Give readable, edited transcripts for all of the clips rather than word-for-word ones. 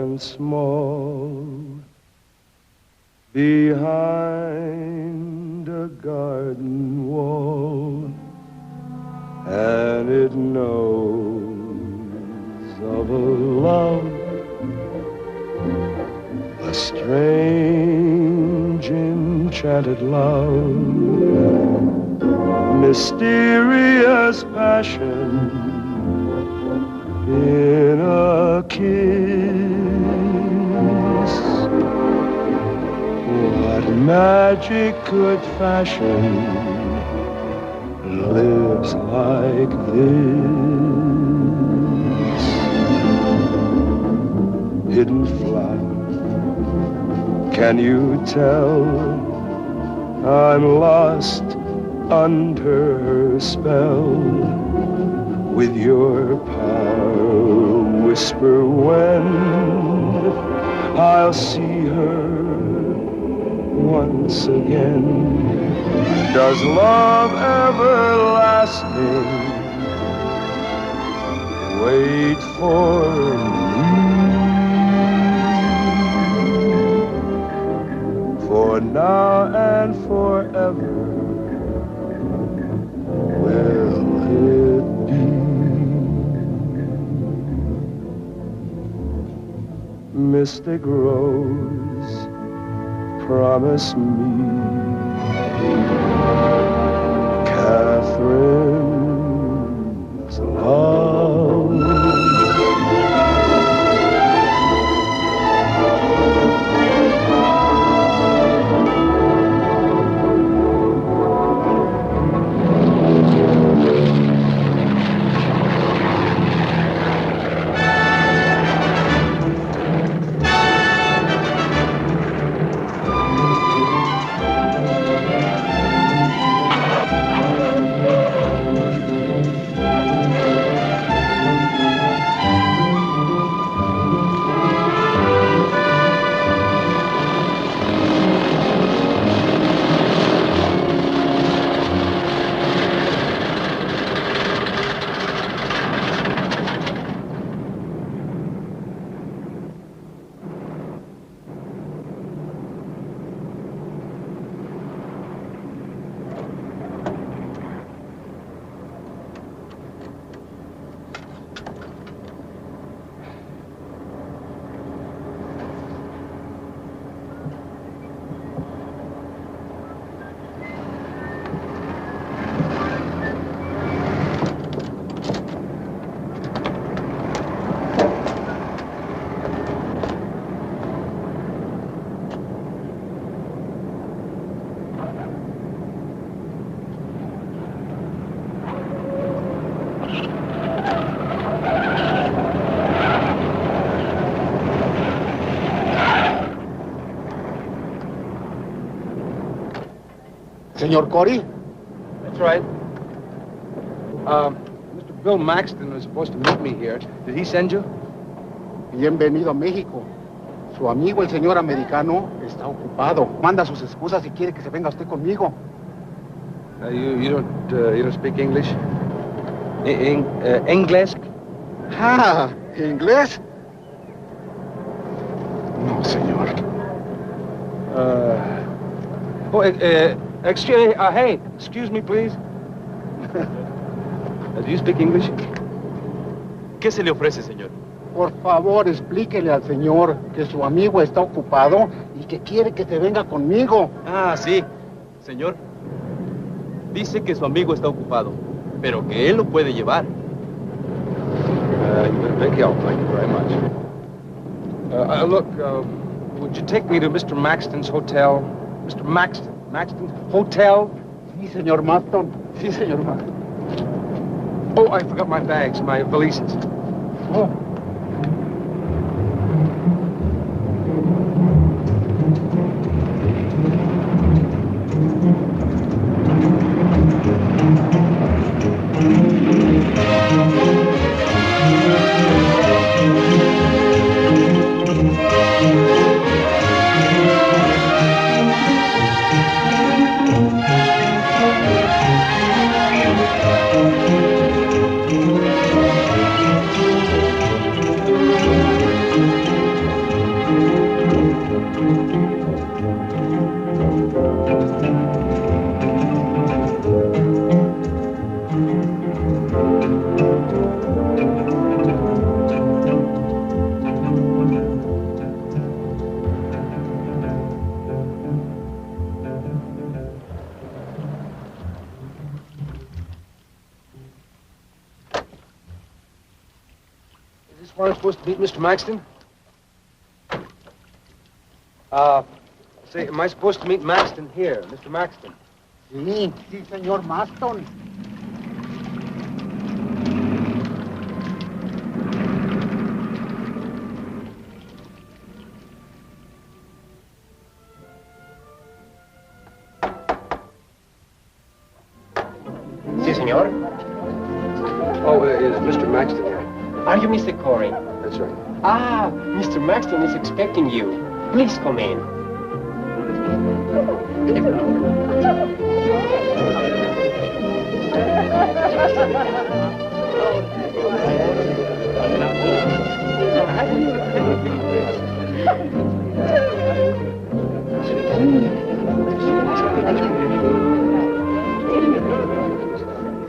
and small, behind a garden wall, and it knows of a love, a strange enchanted love, mysterious passion in a kiss. What magic could fashion lips like this? Hidden flower, can you tell? I'm lost under her spell. With your power, whisper when I'll see her once again. Does love everlasting wait for me? For now and forever will it be? Mystic rose, promise me, Katherine's love. Senor Corey? That's right. Mr. Bill Maxton was supposed to meet me here. Did he send you? Bienvenido a México. Su amigo, el señor americano, está ocupado. Manda sus excusas y quiere que se venga usted conmigo. You don't speak English? English? Ah, ¿inglés? No, señor. Excuse me, please. Do you speak English? ¿Qué se le ofrece, señor? Por favor, explíquele al señor que su amigo está ocupado y que quiere que se venga conmigo. Ah, sí. Señor, dice que su amigo está ocupado, pero que él lo puede llevar. Big help, thank you very much. Look, would you take me to Mr. Maxton's hotel? Mr. Maxton's hotel? Sí, señor Maxton. Sí, señor Maxton. Oh, I forgot my bags, my valises. Oh. Where am I supposed to meet Mr. Maxton? Say, am I supposed to meet Maxton here, Mr. Maxton? Sí, sí, señor Maxton. Sí, señor. Oh, is Mr. Maxton here? Are you Mr. Corey? That's right. Ah, Mr. Maxton is expecting you. Please come in.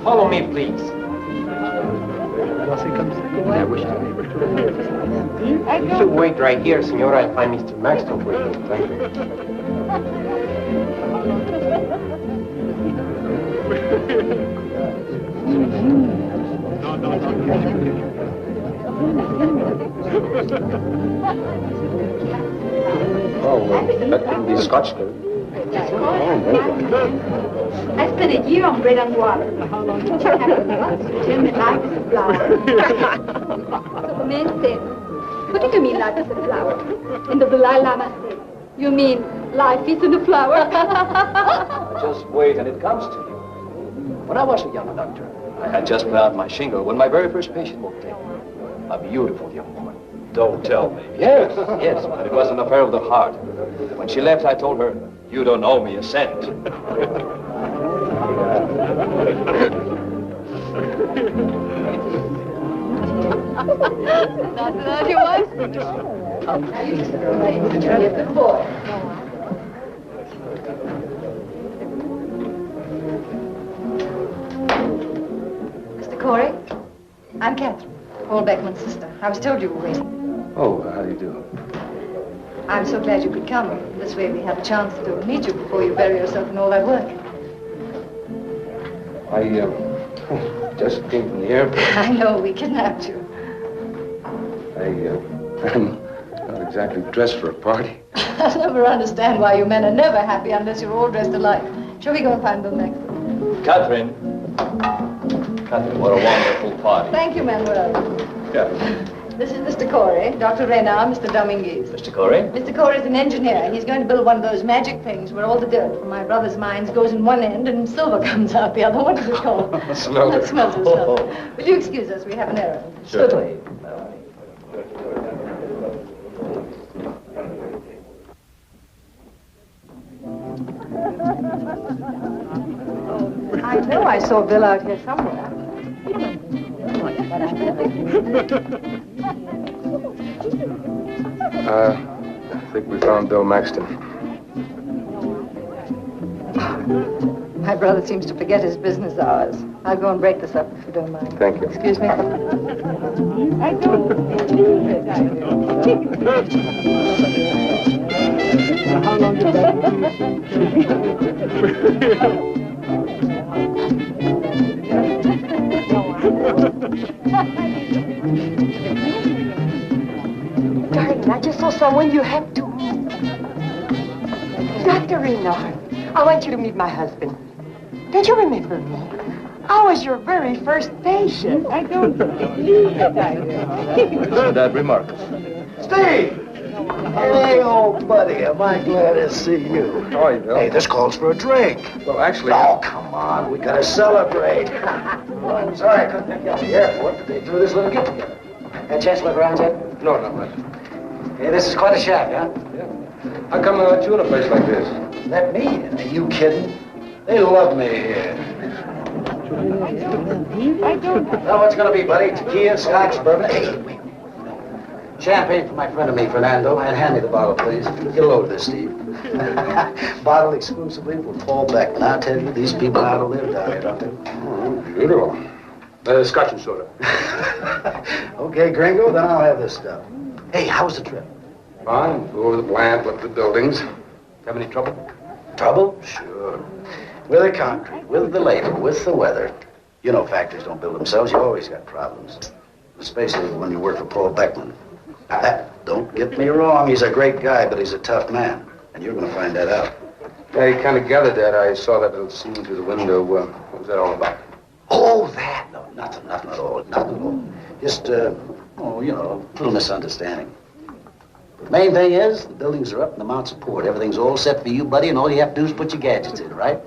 Follow me, please. You should wait right here, senora. I'll find Mr. Maxton for you. Thank you. Oh, that couldn't be Scotch, could it? I spent a year on bread and water. What happened? Jim, life is a flower. So the man said, what do you mean life is a flower? And the Dalai Lama said, you mean life isn't a flower? Just wait and it comes to you. When I was a young doctor, I had just put out my shingle when my very first patient walked in. A beautiful young woman. Don't tell me. Yes, yes, but it was an affair of the heart. When she left, I told her, you don't owe me a cent. Not that you was. You're a good boy. Mr. Corey, I'm Katherine, Paul Beckman's sister. I was told you were waiting. Oh, how do you do? I'm so glad you could come. This way we have a chance to meet you before you bury yourself in all that work. I, just came from the airport. I know, we kidnapped you. I'm not exactly dressed for a party. I'll never understand why you men are never happy unless you're all dressed alike. Shall we go and find Bill Maxton? Katherine. Katherine, what a wonderful party. Thank you, Manuel. Yeah. This is Mr. Corey, Dr. Reyna, Mr. Dominguez. Mr. Corey? Mr. Corey is an engineer. He's going to build one of those magic things where all the dirt from my brother's mines goes in one end and silver comes out the other. What is it called? Smelter. Smelter. Will you excuse us? We have an errand. Certainly. I know I saw Bill out here somewhere. I think we found Bill Maxton. My brother seems to forget his business hours. I'll go and break this up if you don't mind. Thank you. Excuse me. I don't believe it. How long did that Darling, I just saw someone you have to. Dr. Reno, I want you to meet my husband. Don't you remember me? I was your very first patient. I don't believe it. Isn't that remarkable? Steve! Hey, old buddy, am I glad to see you. How are you, Bill? Hey, this calls for a drink. Well, actually... Oh, come on, we gotta celebrate. I'm sorry I couldn't take you out to the airport, but they threw this little get-together. Had a chance to look around yet? No, not much. Hey, this is quite a shack, huh? Yeah. How come they let you in a place like this? Let me in? Are you kidding? They love me here. I don't. Now, what's gonna be, buddy? Tequila, scotch, bourbon? Hey, wait. Champagne for my friend and me, Fernando. And hand me the bottle, please. Get a load of this, Steve. Bottle exclusively for Paul Beckman. I tell you, these people how to live down here, don't they? Oh, beautiful. Scotch and soda. Okay, gringo, then I'll have this stuff. Hey, how was the trip? Fine. Go over the plant, look at the buildings. Have any trouble? Trouble? Sure. With the concrete, with the labor, with the weather. You know factories don't build themselves. You always got problems. Especially when you work for Paul Beckman. Don't get me wrong, he's a great guy, but he's a tough man. And you're going to find that out. I kind of gathered that. I saw that little scene through the window. What was that all about? Oh, that? No, nothing at all. Nothing at all. Just, a little misunderstanding. The main thing is, the buildings are up and the mount support. Everything's all set for you, buddy, and all you have to do is put your gadgets in, right?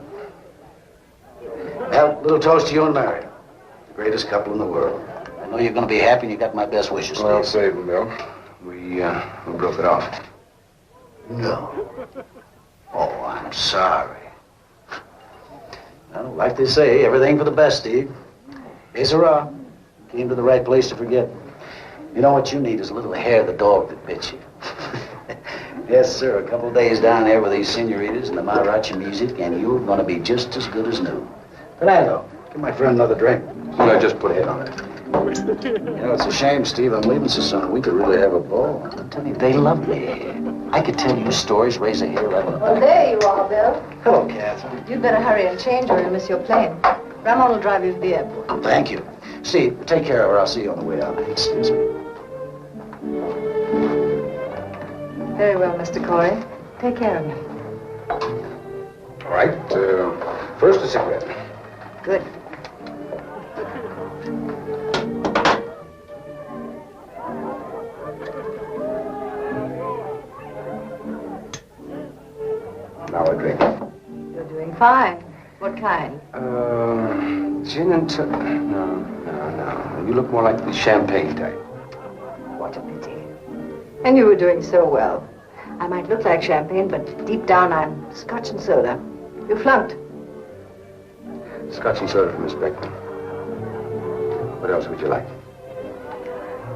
Well, little toast to you and Mary. The greatest couple in the world. I know you're going to be happy and you got my best wishes, Steve. Well, save him, Bill. We broke it off. No. Oh, I'm sorry. Well, like they say, everything for the best, Steve. Hey, sirrah. Came to the right place to forget. You know what you need is a little hair of the dog that bit you. Yes, sir. A couple of days down there with these senoritas and the mariachi music, and you're going to be just as good as new. Fernando, give my friend another drink. Well, I just put a hit on it. You know, it's a shame, Steve. I'm leaving so soon. We could really have a ball. I'm telling you, they love me here. I could tell you stories, raise a hair level. Well, there you are, Bill. Hello, Catherine. You'd better hurry and change or you'll miss your plane. Ramon will drive you to the airport. Oh, thank you. Steve, take care of her. I'll see you on the way out. Excuse me. Very well, Mr. Corey. Take care of me. All right. First a cigarette. Good. Now a drink. You're doing fine. What kind? Gin and No. You look more like the champagne type. What a pity. And you were doing so well. I might look like champagne, but deep down I'm scotch and soda. You flunked. Scotch and soda for Miss Beckman. What else would you like?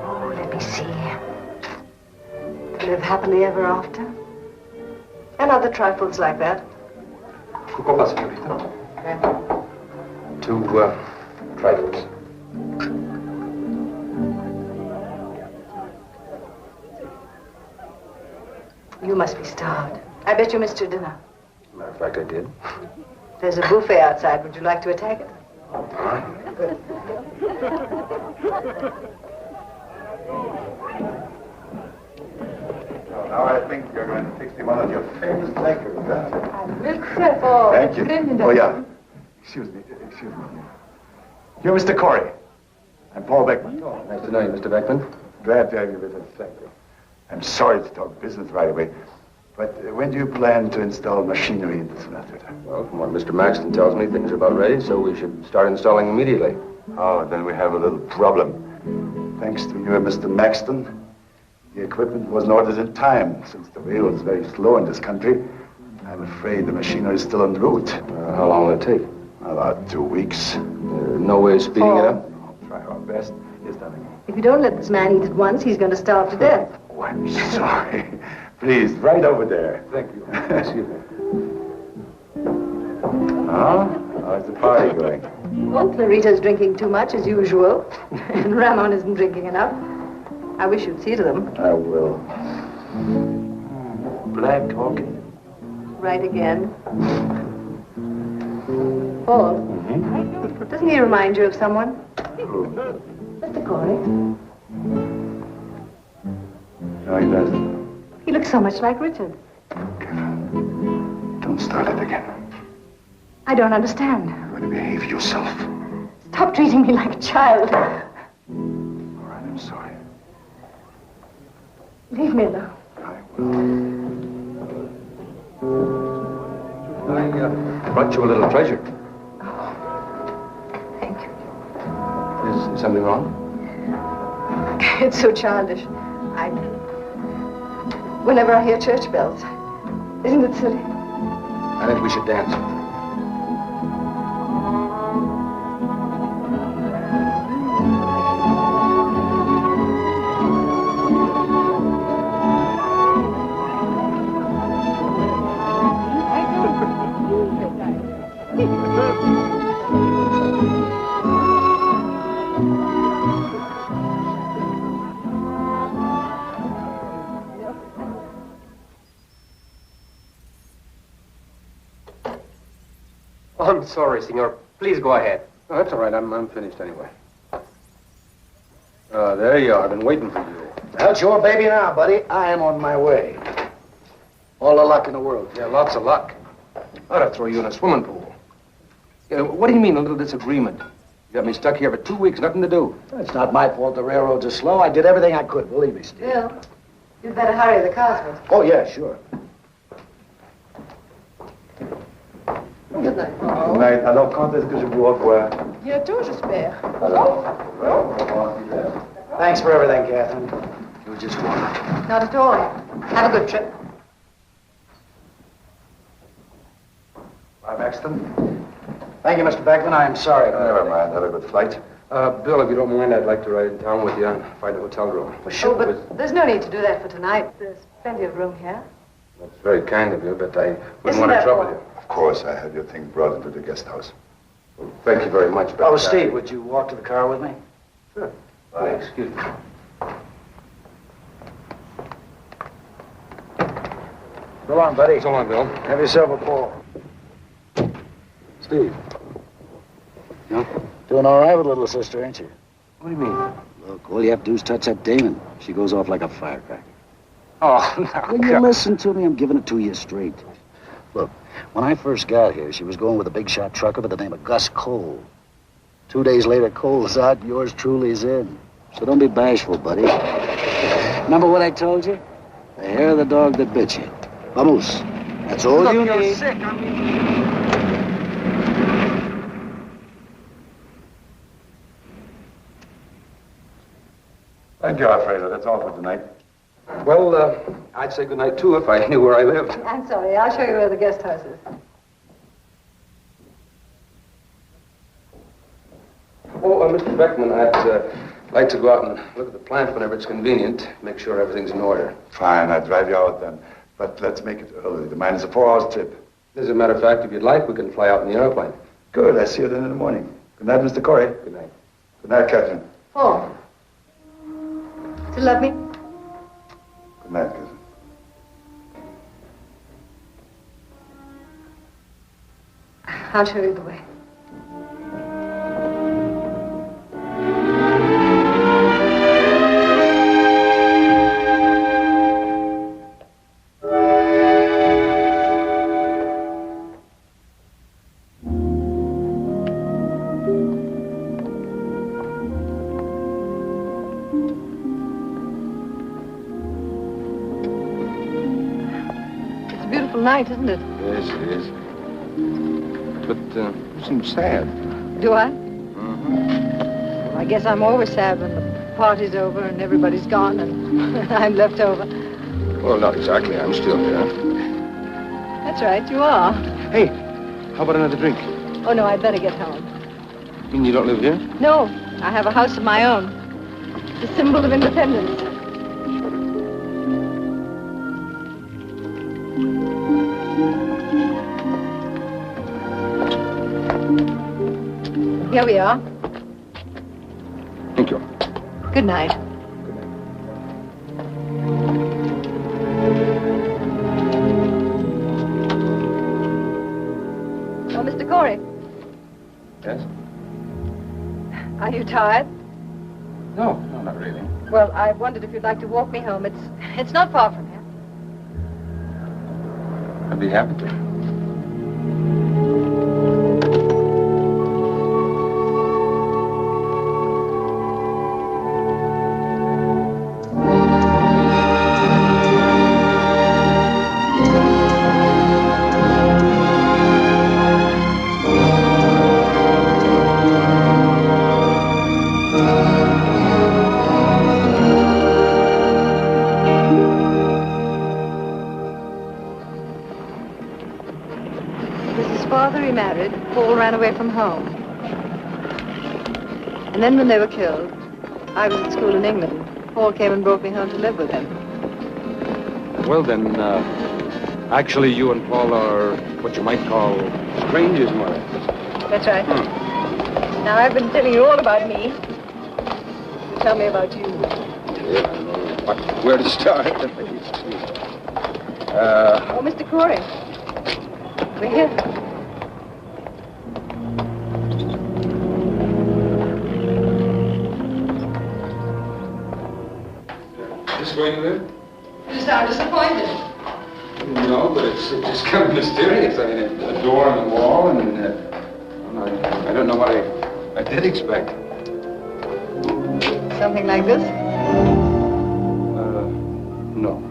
Oh, let me see. Live happily ever after. And other trifles like that. Coca-Cola, señorita. Okay. 2 trifles. You must be starved. I bet you missed your dinner. Matter of fact, I did. There's a buffet outside. Would you like to attack it? All right. Now I think you're going to fix me one of your famous liquors, huh? Thank you. Oh, yeah. Excuse me. You're Mr. Corey. I'm Paul Beckman. Oh, nice to know you, Mr. Beckman. Glad to have you with us. Thank you. I'm sorry to talk business right away, but when do you plan to install machinery in this matter? Well, from what Mr. Maxton tells me, things are about ready, so we should start installing immediately. Oh, then we have a little problem. Thanks to you and Mr. Maxton, the equipment wasn't ordered in time. Since the rail is very slow in this country, I'm afraid the machinery is still en route. How long will it take? About 2 weeks. No way of speeding it up? I'll try our best. Yes, darling. If you don't let this man eat at once, he's going to starve to death. Oh, I'm sorry. Please, right over there. Thank you. Excuse me. How's the party going? Well, Clarita's drinking too much, as usual. And Ramon isn't drinking enough. I wish you'd see to them. I will. Black talking. Right again. Paul, doesn't he remind you of someone? Mr. Corey. No, he doesn't. He looks so much like Richard. Don't start it again. I don't understand. You're going to behave yourself. Stop treating me like a child. All right, I'm sorry. Leave me alone. I will. I brought you a little treasure. Oh, thank you. Is something wrong? It's so childish. Whenever I hear church bells, isn't it silly? I think we should dance. I'm sorry, senor. Please go ahead. Oh, that's all right. I'm finished anyway. There you are. I've been waiting for you. That's your baby now, buddy. I am on my way. All the luck in the world. Yeah, lots of luck. Ought to throw you in a swimming pool. Yeah, what do you mean, a little disagreement? You got me stuck here for 2 weeks, nothing to do. It's not my fault the railroads are slow. I did everything I could, believe me, Steve. Bill, you'd better hurry. The car's waiting. Oh, yeah, sure. Good night. Good night. Alors, quand est-ce que je vous revois? Bientôt, j'espère. Thanks for everything, Catherine. You were just wonderful. Not at all. Have a good trip. Bye, Maxton. Thank you, Mr. Beckman. I am sorry. Never mind. Have a good flight. Bill, if you don't mind, I'd like to ride in town with you and find a hotel room. For sure. Oh, but there's no need to do that for tonight. There's plenty of room here. That's very kind of you, but I wouldn't Isn't want to that trouble all? you. Of course, I had your thing brought into the guest house. Well, thank you very much, but... Oh, Steve, would you walk to the car with me? Sure. Bye. Excuse me. So long, buddy. So long, Bill. Have yourself a ball. Steve. No? Doing all right with little sister, ain't you? What do you mean? Look, all you have to do is touch that Damon. She goes off like a firecracker. Oh, no. Will you listen to me? I'm giving it to you straight. Look, when I first got here, she was going with a big shot trucker by the name of Gus Cole. 2 days later, Cole's out, yours truly's in. So don't be bashful, buddy. Remember what I told you? The hair of the dog that bit you. Vamos. That's all Look, you you're need. sick. I mean... Thank you, Alfredo. That's all for tonight. Well, I'd say goodnight, too, if I knew where I lived. I'm sorry. I'll show you where the guest house is. Oh, Mr. Beckman, I'd like to go out and look at the plant whenever it's convenient, make sure everything's in order. Fine, I'll drive you out then. But let's make it early. The mine is a 4-hour trip. As a matter of fact, if you'd like, we can fly out in the airplane. Good. I'll see you then in the morning. Good night, Mr. Corey. Good night. Good night, Catherine. Oh. Do you love me? Good night, Catherine. I'll show you the way. Night, isn't it? Yes, it is. But you seem sad. Do I? Mm-hmm. Well, I guess I'm always sad when the party's over and everybody's gone and I'm left over. Well, not exactly. I'm still here. That's right, you are. Hey, how about another drink? Oh, no, I'd better get home. You mean you don't live here? No, I have a house of my own. The symbol of independence. Here we are. Thank you. Good night. Oh, Mr. Corey. Yes? Are you tired? No, not really. Well, I wondered if you'd like to walk me home. It's not far from here. I'd be happy to. Paul ran away from home. And then when they were killed, I was at school in England. Paul came and brought me home to live with him. Well, then, actually, you and Paul are what you might call strangers, Mother. That's right. Now, I've been telling you all about me. Tell me about you. Yeah, I know where to start. Oh, Mr. Corey. We're here. where you live? You sound disappointed. No, but it's just kind of mysterious. I mean, a door on the wall, and I don't know what I did expect. Something like this? No.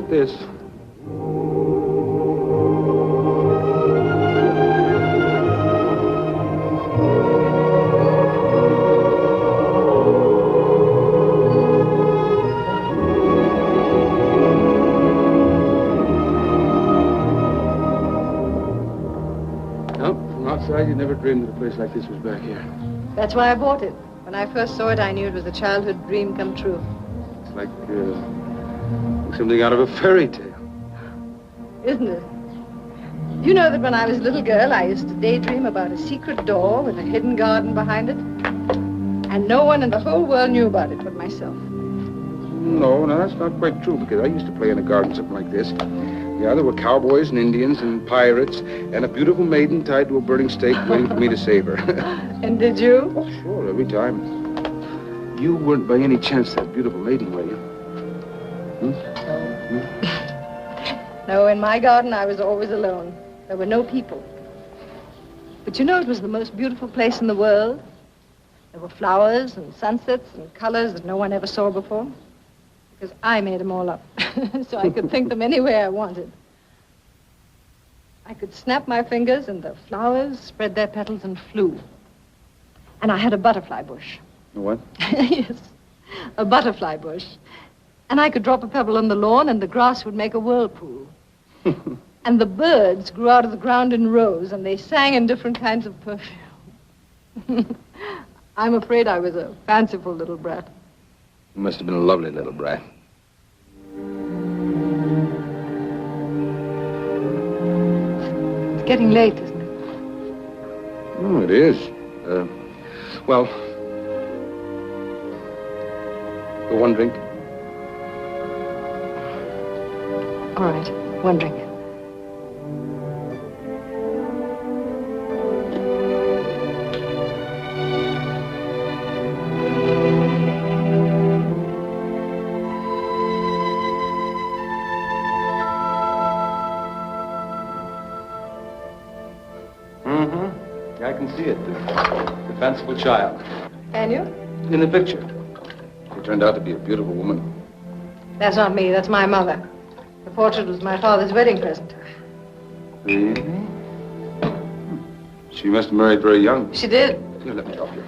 This. No, from outside you never dreamed that a place like this was back here. That's why I bought it. When I first saw it, I knew it was a childhood dream come true. It's like something out of a fairy tale. Isn't it? You know that when I was a little girl, I used to daydream about a secret door with a hidden garden behind it. And no one in the whole world knew about it but myself. No, that's not quite true, because I used to play in a garden something like this. Yeah, there were cowboys and Indians and pirates and a beautiful maiden tied to a burning stake waiting for me to save her. And did you? Oh, sure, every time. You weren't by any chance that beautiful maiden, were you? No, in my garden, I was always alone. There were no people. But you know, it was the most beautiful place in the world. There were flowers and sunsets and colors that no one ever saw before. Because I made them all up. So I could think them any way I wanted. I could snap my fingers and the flowers spread their petals and flew. And I had a butterfly bush. A what? Yes, a butterfly bush. And I could drop a pebble on the lawn and the grass would make a whirlpool. And the birds grew out of the ground in rows and they sang in different kinds of perfume. I'm afraid I was a fanciful little brat. You must have been a lovely little brat. It's getting late, isn't it? Oh, it is. Well, for one drink. All right, one drink. I can see it. The fanciful child. Can you? In the picture. She turned out to be a beautiful woman. That's not me, that's my mother. The portrait was my father's wedding present. Really? She must have married very young. She did. Here, let me help you.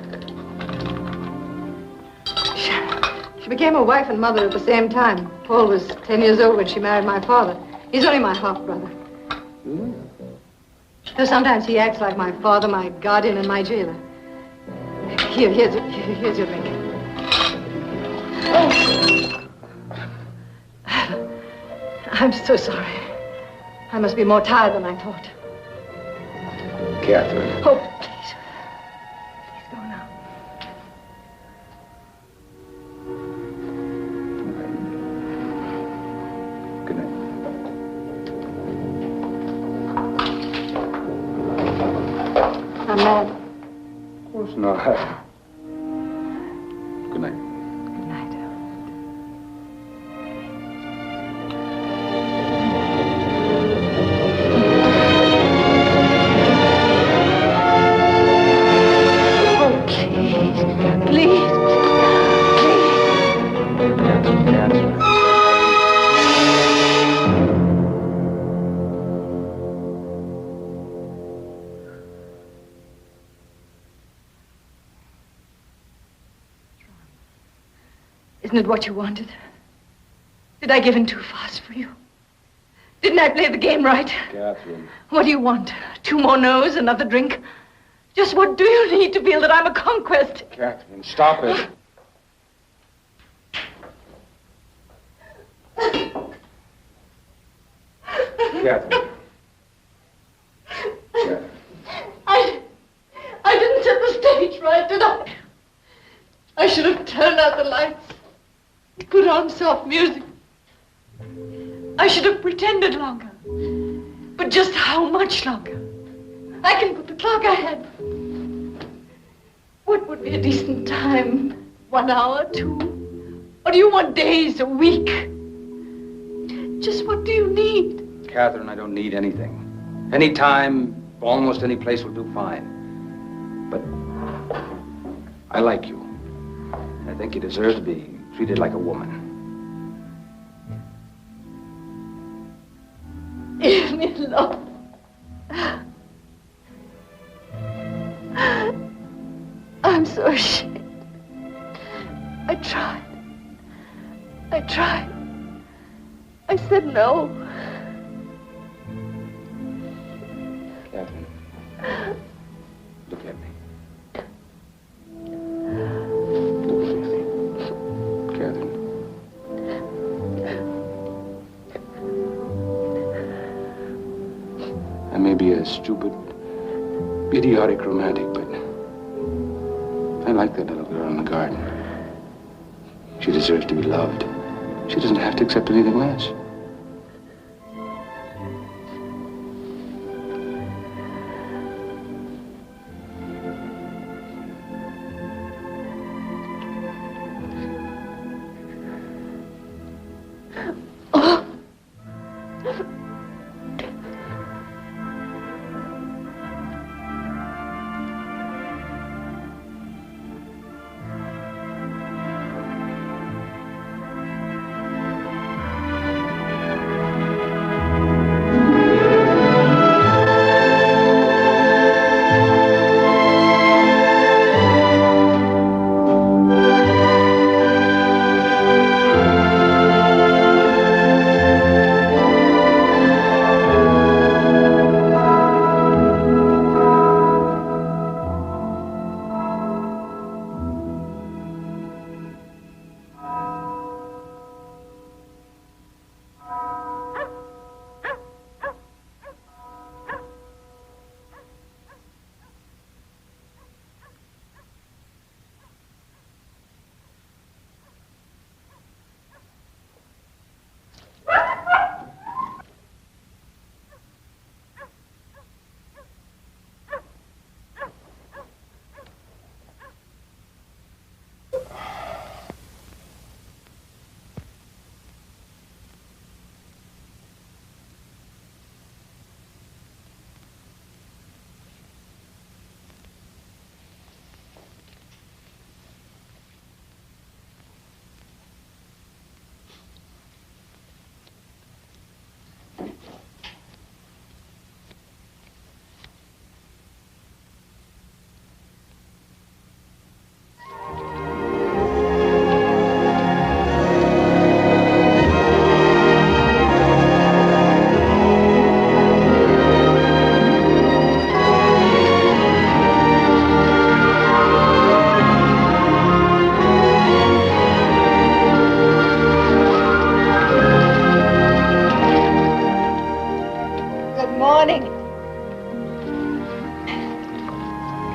She became a wife and mother at the same time. Paul was 10 years old when she married my father. He's only my half-brother. Really? Though sometimes he acts like my father, my guardian, and my jailer. Here's your drink. Oh. I'm so sorry. I must be more tired than I thought. Katherine. Oh, please. Please go now. Good night. I'm mad. Of course not. Good night. Good night. Oh, please. Please. Isn't it what you wanted? Did I give in too fast for you? Didn't I play the game right? Catherine. What do you want? 2 more no's, another drink? Just what do you need to feel that I'm a conquest? Catherine, stop it. Catherine. Catherine. I didn't set the stage right, did I? I should have turned out the lights, put on soft music. I should have pretended longer. But just how much longer? I can put the clock ahead. What would be a decent time? 1 hour, 2? Or do you want days, a week? Just what do you need? Catherine, I don't need anything. Any time, almost any place will do fine. But I like you. I think you deserve to be treated like a woman. Even in love. I'm so ashamed. I tried. I said no. Catherine, look at me. Look at me. Catherine. I may be a stupid, idiotic romantic, but I like that little girl in the garden. She deserves to be loved. She doesn't have to accept anything less.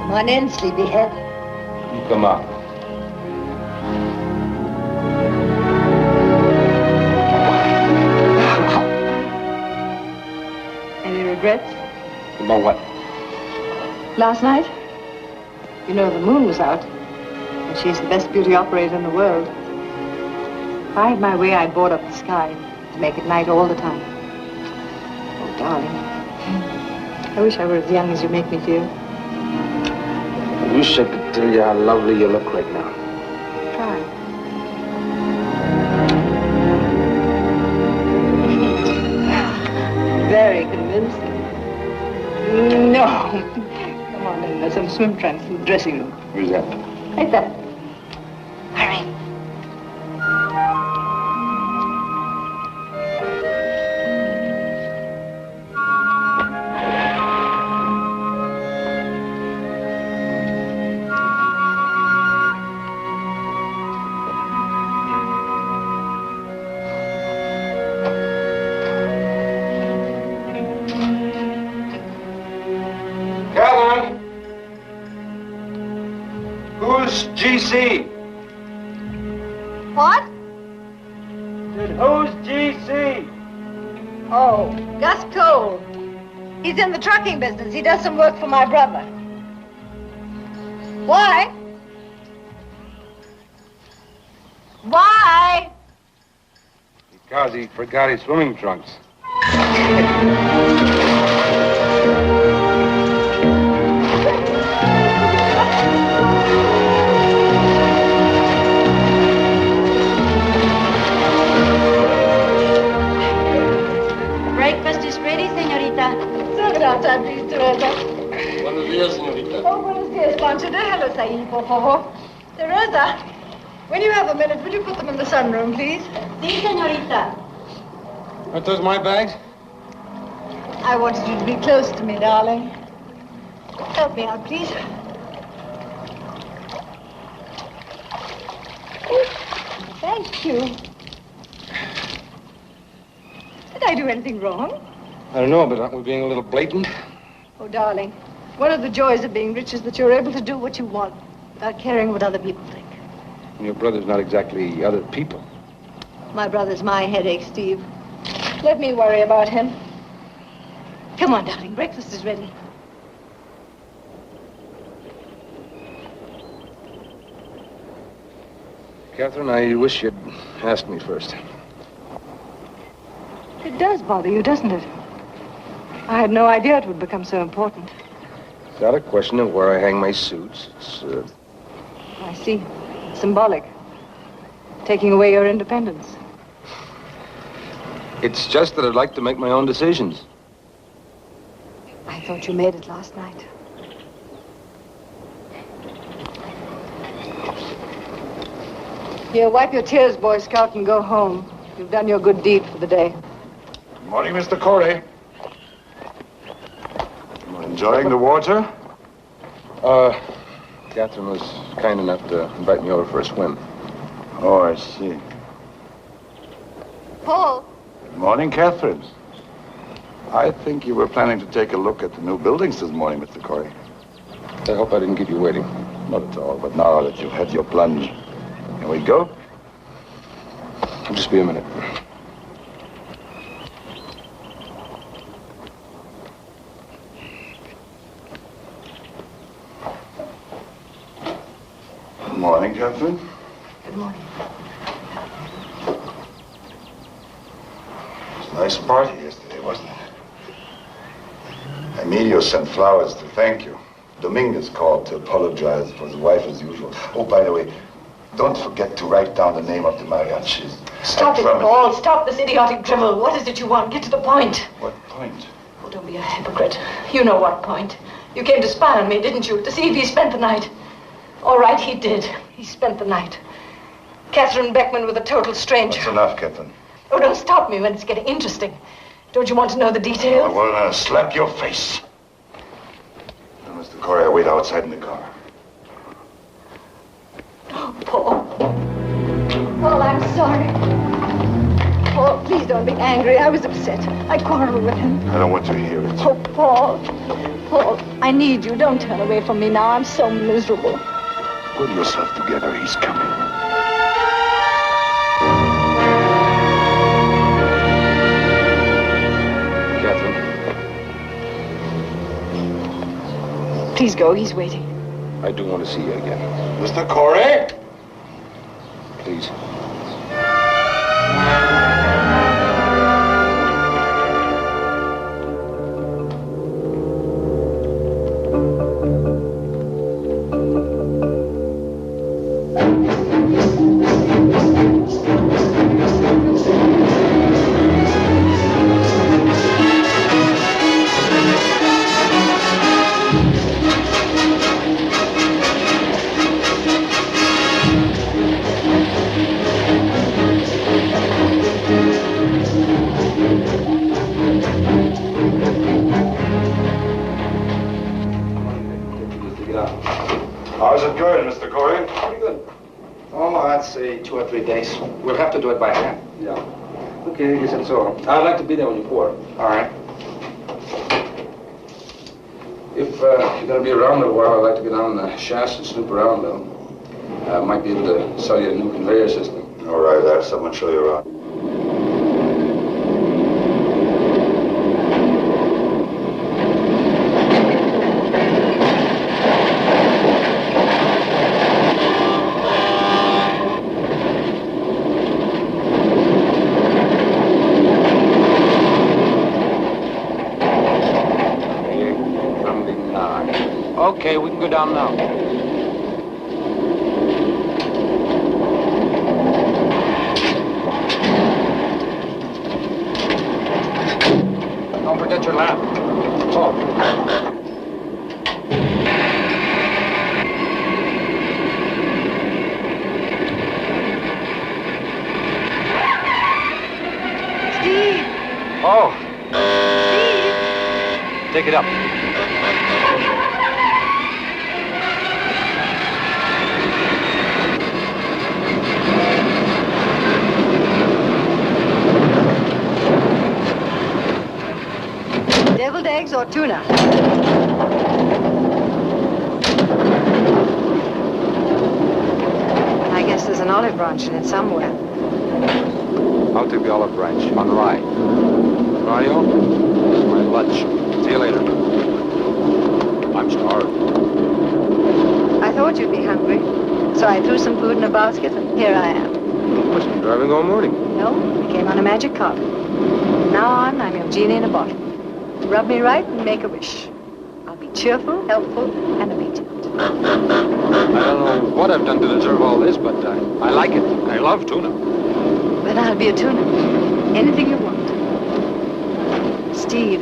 Come on in, sleepyhead. You come up. Any regrets? About what? Last night? You know, the moon was out. And she's the best beauty operator in the world. If I had my way, I'd board up the sky to make it night all the time. Oh, darling. I wish I were as young as you make me feel. I wish I could tell you how lovely you look right now. Try. Very convincing. No. Come on in. There's some swim trunks in the dressing room. Where's that? Right there. Hurry. Who's GC? What? Who's GC? Oh, Gus Cole. He's in the trucking business. He does some work for my brother. Why? Why? Because he forgot his swimming trunks. Breakfast is ready, señorita. Serve it out, please, Teresa. Buenos días, señorita. Oh, buenos dias, Pancho. Déjalo ahí, por favor. Teresa, when you have a minute, will you put them in the sunroom, please? Sí, señorita. Aren't those my bags? I wanted you to be close to me, darling. Help me out, please. Oh, thank you. Did I do anything wrong? I don't know, but aren't we being a little blatant? Oh, darling, one of the joys of being rich is that you're able to do what you want without caring what other people think. Your brother's not exactly other people. My brother's my headache, Steve. Let me worry about him. Come on, darling, breakfast is ready. Catherine, I wish you'd asked me first. It does bother you, doesn't it? I had no idea it would become so important. It's not a question of where I hang my suits. It's, I see. It's symbolic. Taking away your independence. It's just that I'd like to make my own decisions. I thought you made it last night. Here, wipe your tears, Boy Scout, and go home. You've done your good deed for the day. Good morning, Mr. Corey. Enjoying the water? Catherine was kind enough to invite me over for a swim. Oh, I see. Paul. Good morning, Catherine. I think you were planning to take a look at the new buildings this morning, Mr. Corey. I hope I didn't keep you waiting. Not at all, but now that you've had your plunge, can we go? Just be a minute. Good morning, Catherine. Good morning. It was a nice party yesterday, wasn't it? Emilio sent flowers to thank you. Dominguez called to apologize for his wife as usual. Oh, by the way, don't forget to write down the name of the mariachis. Stop it, Paul. Stop this idiotic drivel. What is it you want? Get to the point. What point? Oh, don't be a hypocrite. You know what point. You came to spy on me, didn't you? To see if he spent the night. All right, he did. He spent the night. Katherine Beckman with a total stranger. That's enough, Catherine. Oh, don't stop me when it's getting interesting. Don't you want to know the details? I will slap your face. Now, Mr. Corey, I'll wait outside in the car. Oh, Paul. Paul, I'm sorry. Paul, please don't be angry. I was upset. I quarreled with him. I don't want to hear it. Oh, Paul. Paul, I need you. Don't turn away from me now. I'm so miserable. Pull yourself together. He's coming. Catherine. Please go. He's waiting. I do want to see you again. Mr. Corey? Please. How's it going, Mr. Corey? Pretty good. Oh, I'd say 2 or 3 days. We'll have to do it by hand. Yeah. Okay, I guess that's all. I'd like to be there when you pour. All right. If you're going to be around a while, I'd like to get down in the shafts and snoop around, though. I might be able to sell you a new conveyor system. All right, I'll have someone show you around. Okay, we can go down now. Don't forget your lamp. Oh. Steve! Oh. Steve! Take it up. Deviled eggs or tuna? I guess there's an olive branch in it somewhere. I'll take the olive branch on the right. Mario, this is my lunch. See you later. I'm starved. I thought you'd be hungry, so I threw some food in a basket, and here I am. Must have been driving all morning. No, I came on a magic carpet. From now on, I'm your genie in a bottle. Rub me right and make a wish. I'll be cheerful, helpful, and obedient. I don't know what I've done to deserve all this, but I like it. I love tuna. Then I'll be a tuna. Anything you want. Steve,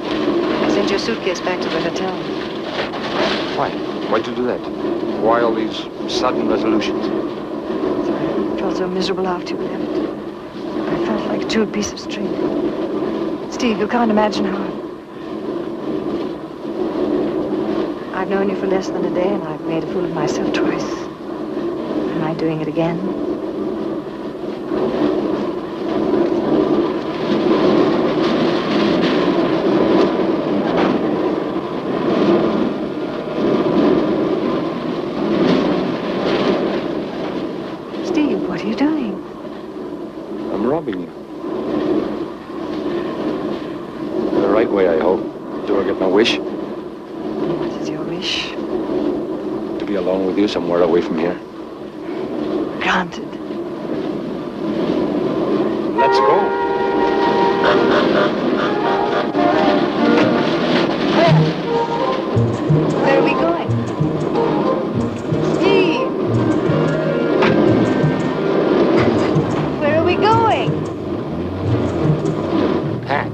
I sent your suitcase back to the hotel. Why? Why'd you do that? Why all these sudden resolutions? I felt so miserable after you left. I felt like a chewed piece of string. Steve, you can't imagine how I've known you for less than a day, and I've made a fool of myself twice. Am I doing it again? Steve, what are you doing? I'm robbing you. The right way, I hope. Do I get my wish? What is your wish? To be alone with you somewhere away from here. Granted. Let's go. Where are we going? Steve! Where are we going? Pack.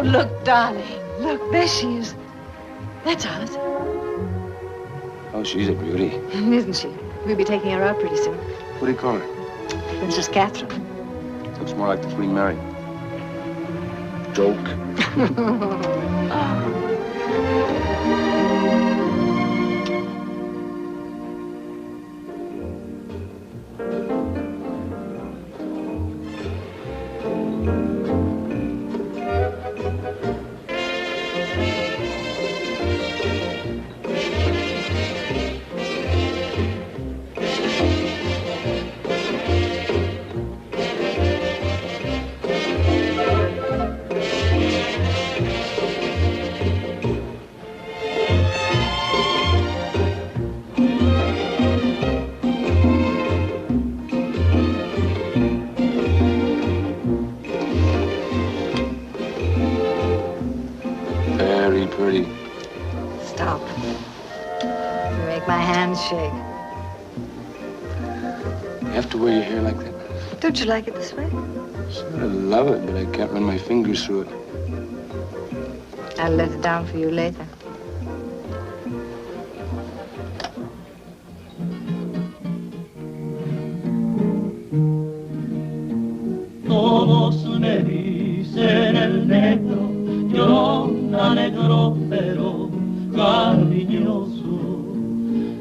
look, darling. Look, there she is. That's Alice. Oh, she's a beauty. Isn't she? We'll be taking her out pretty soon. What do you call her? Princess Katherine. Looks more like the Queen Mary. Joke. Very pretty. Stop. You make my hands shake. You have to wear your hair like that? Don't you like it this way? Sort of love it, but I can't run my fingers through it. I'll let it down for you later. Todos me dicen el negro, llorona negro pero cariñoso.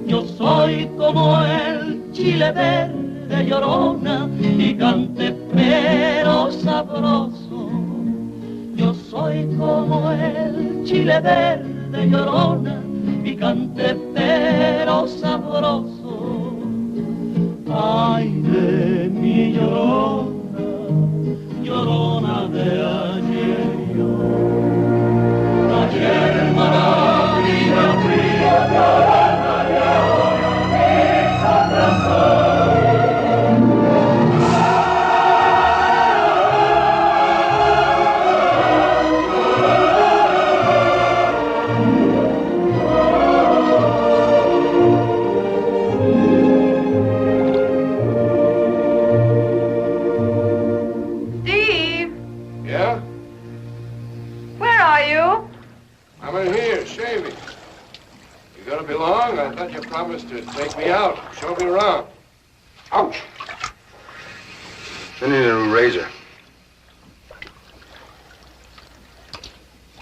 Yo soy como el chile verde, llorona, picante pero sabroso. Yo soy como el chile verde, llorona, picante pero sabroso. Ay de mi llorona, llorona de ayer yo. Ayer maravilla fría llorona y ahora me abrazó. Steve, Yeah? where are you? I'm in here, shaving. You gonna be long? I thought you promised to take me out, show me around. Ouch! I need a new razor.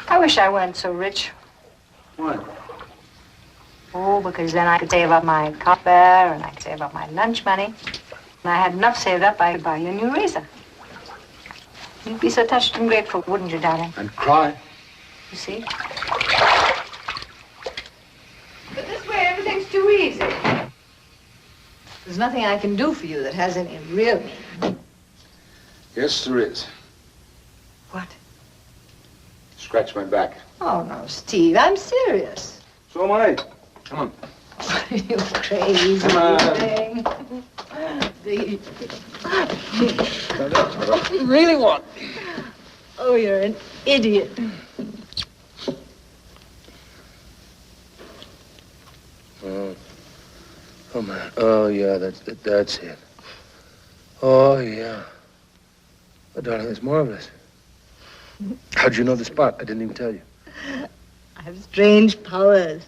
I wish I weren't so rich. What? Oh, because then I could save up my car fare and I could save up my lunch money. And I had enough saved up, I could buy you a new razor. You'd be so touched and grateful, wouldn't you, darling? And cry? You see? But this way, everything's too easy. There's nothing I can do for you that has any real meaning. Yes, there is. What? Scratch my back. Oh, no, Steve, I'm serious. So am I. Come on. You crazy Come on. thing. You really want me? Oh, you're an idiot. Oh, man. Oh, yeah, that's it. Oh, yeah. Oh, darling, there's more of this. How'd you know the spot? I didn't even tell you. I have strange powers.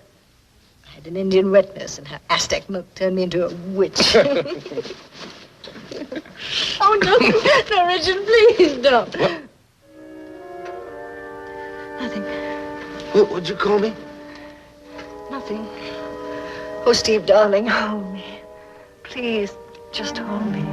I had an Indian wet nurse, and her Aztec milk turned me into a witch. Oh, no, no, Richard, please don't. What? Nothing, What'd you call me? nothing. Oh, Steve, darling, hold me. Please, just hold me.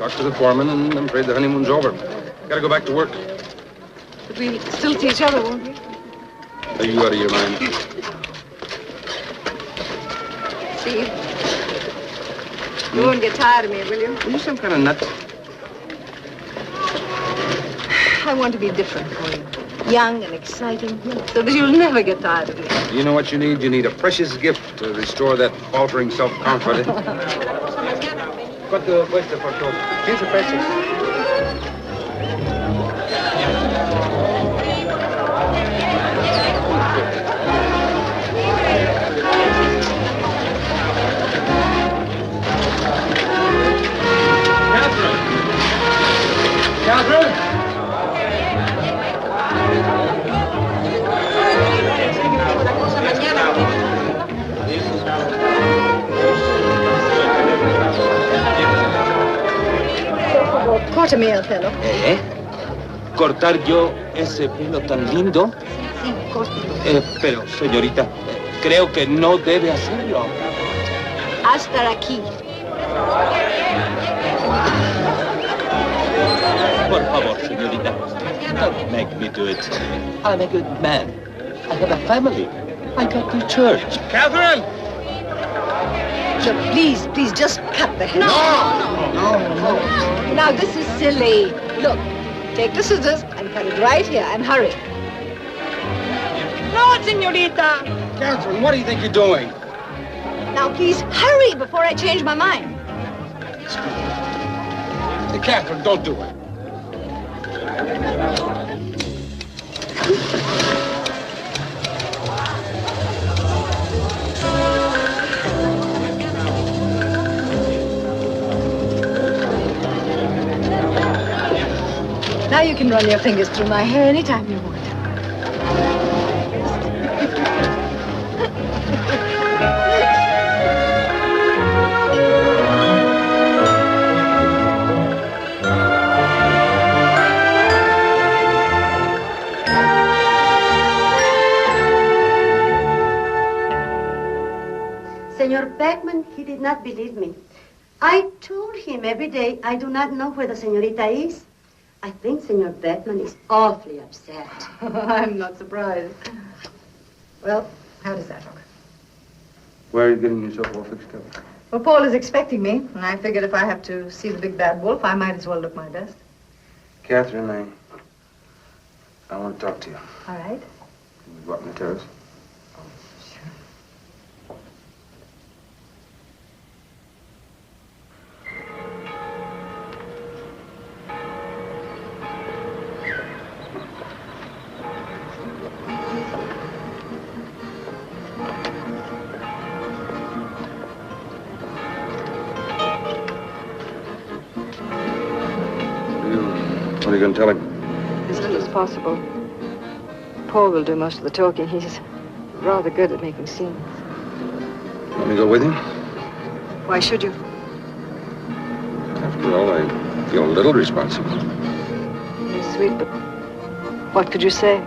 Talked to the foreman, and I'm afraid the honeymoon's over. Gotta go back to work. But we'll still see each other, won't we? Are you out of your mind? Steve, you won't get tired of me, will you? Are you some kind of nut? I want to be different for you. Young and exciting, so that you'll never get tired of me. You know what you need? You need a precious gift to restore that faltering self-confidence. ¿Cuánto cuesta por todo? 15 pesos. Katherine! Córtame el pelo. ¿Cortar yo ese pelo tan lindo? Sí, córtalo. Pero, señorita, creo que no debe hacerlo. Hasta aquí. Por favor, señorita, don't make me do it. I'm a good man. I have a family. I go to church. Katherine! Look, please, just cut the hair. No. Now, this is silly. Look, take the scissors and cut it right here and hurry. No, señorita. Katherine, what do you think you're doing? Now, please hurry before I change my mind. Katherine, don't do it. Now you can run your fingers through my hair anytime you want. Senor Beckman, he did not believe me. I told him every day I do not know where the señorita is. I think Senor Beckman is awfully upset. I'm not surprised. Well, how does that look? Where are you getting yourself all fixed up? Well, Paul is expecting me, and I figured if I have to see the big bad wolf, I might as well look my best. Katherine, I want to talk to you. All right. Can we go up on the terrace? What are you going to tell him? As little as possible. Paul will do most of the talking. He's rather good at making scenes. Want me to go with him? Why should you? After all, I feel a little responsible. You're sweet, but what could you say?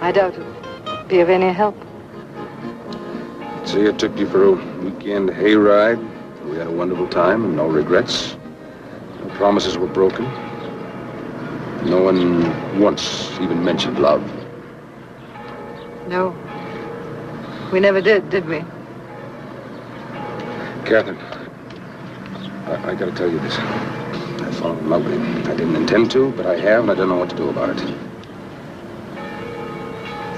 I doubt it would be of any help. See, I took you for a weekend hayride. We had a wonderful time and no regrets. No promises were broken. No one once even mentioned love. No. We never did we? Katherine, I gotta tell you this. I've fallen in love with him. I didn't intend to, but I have, and I don't know what to do about it.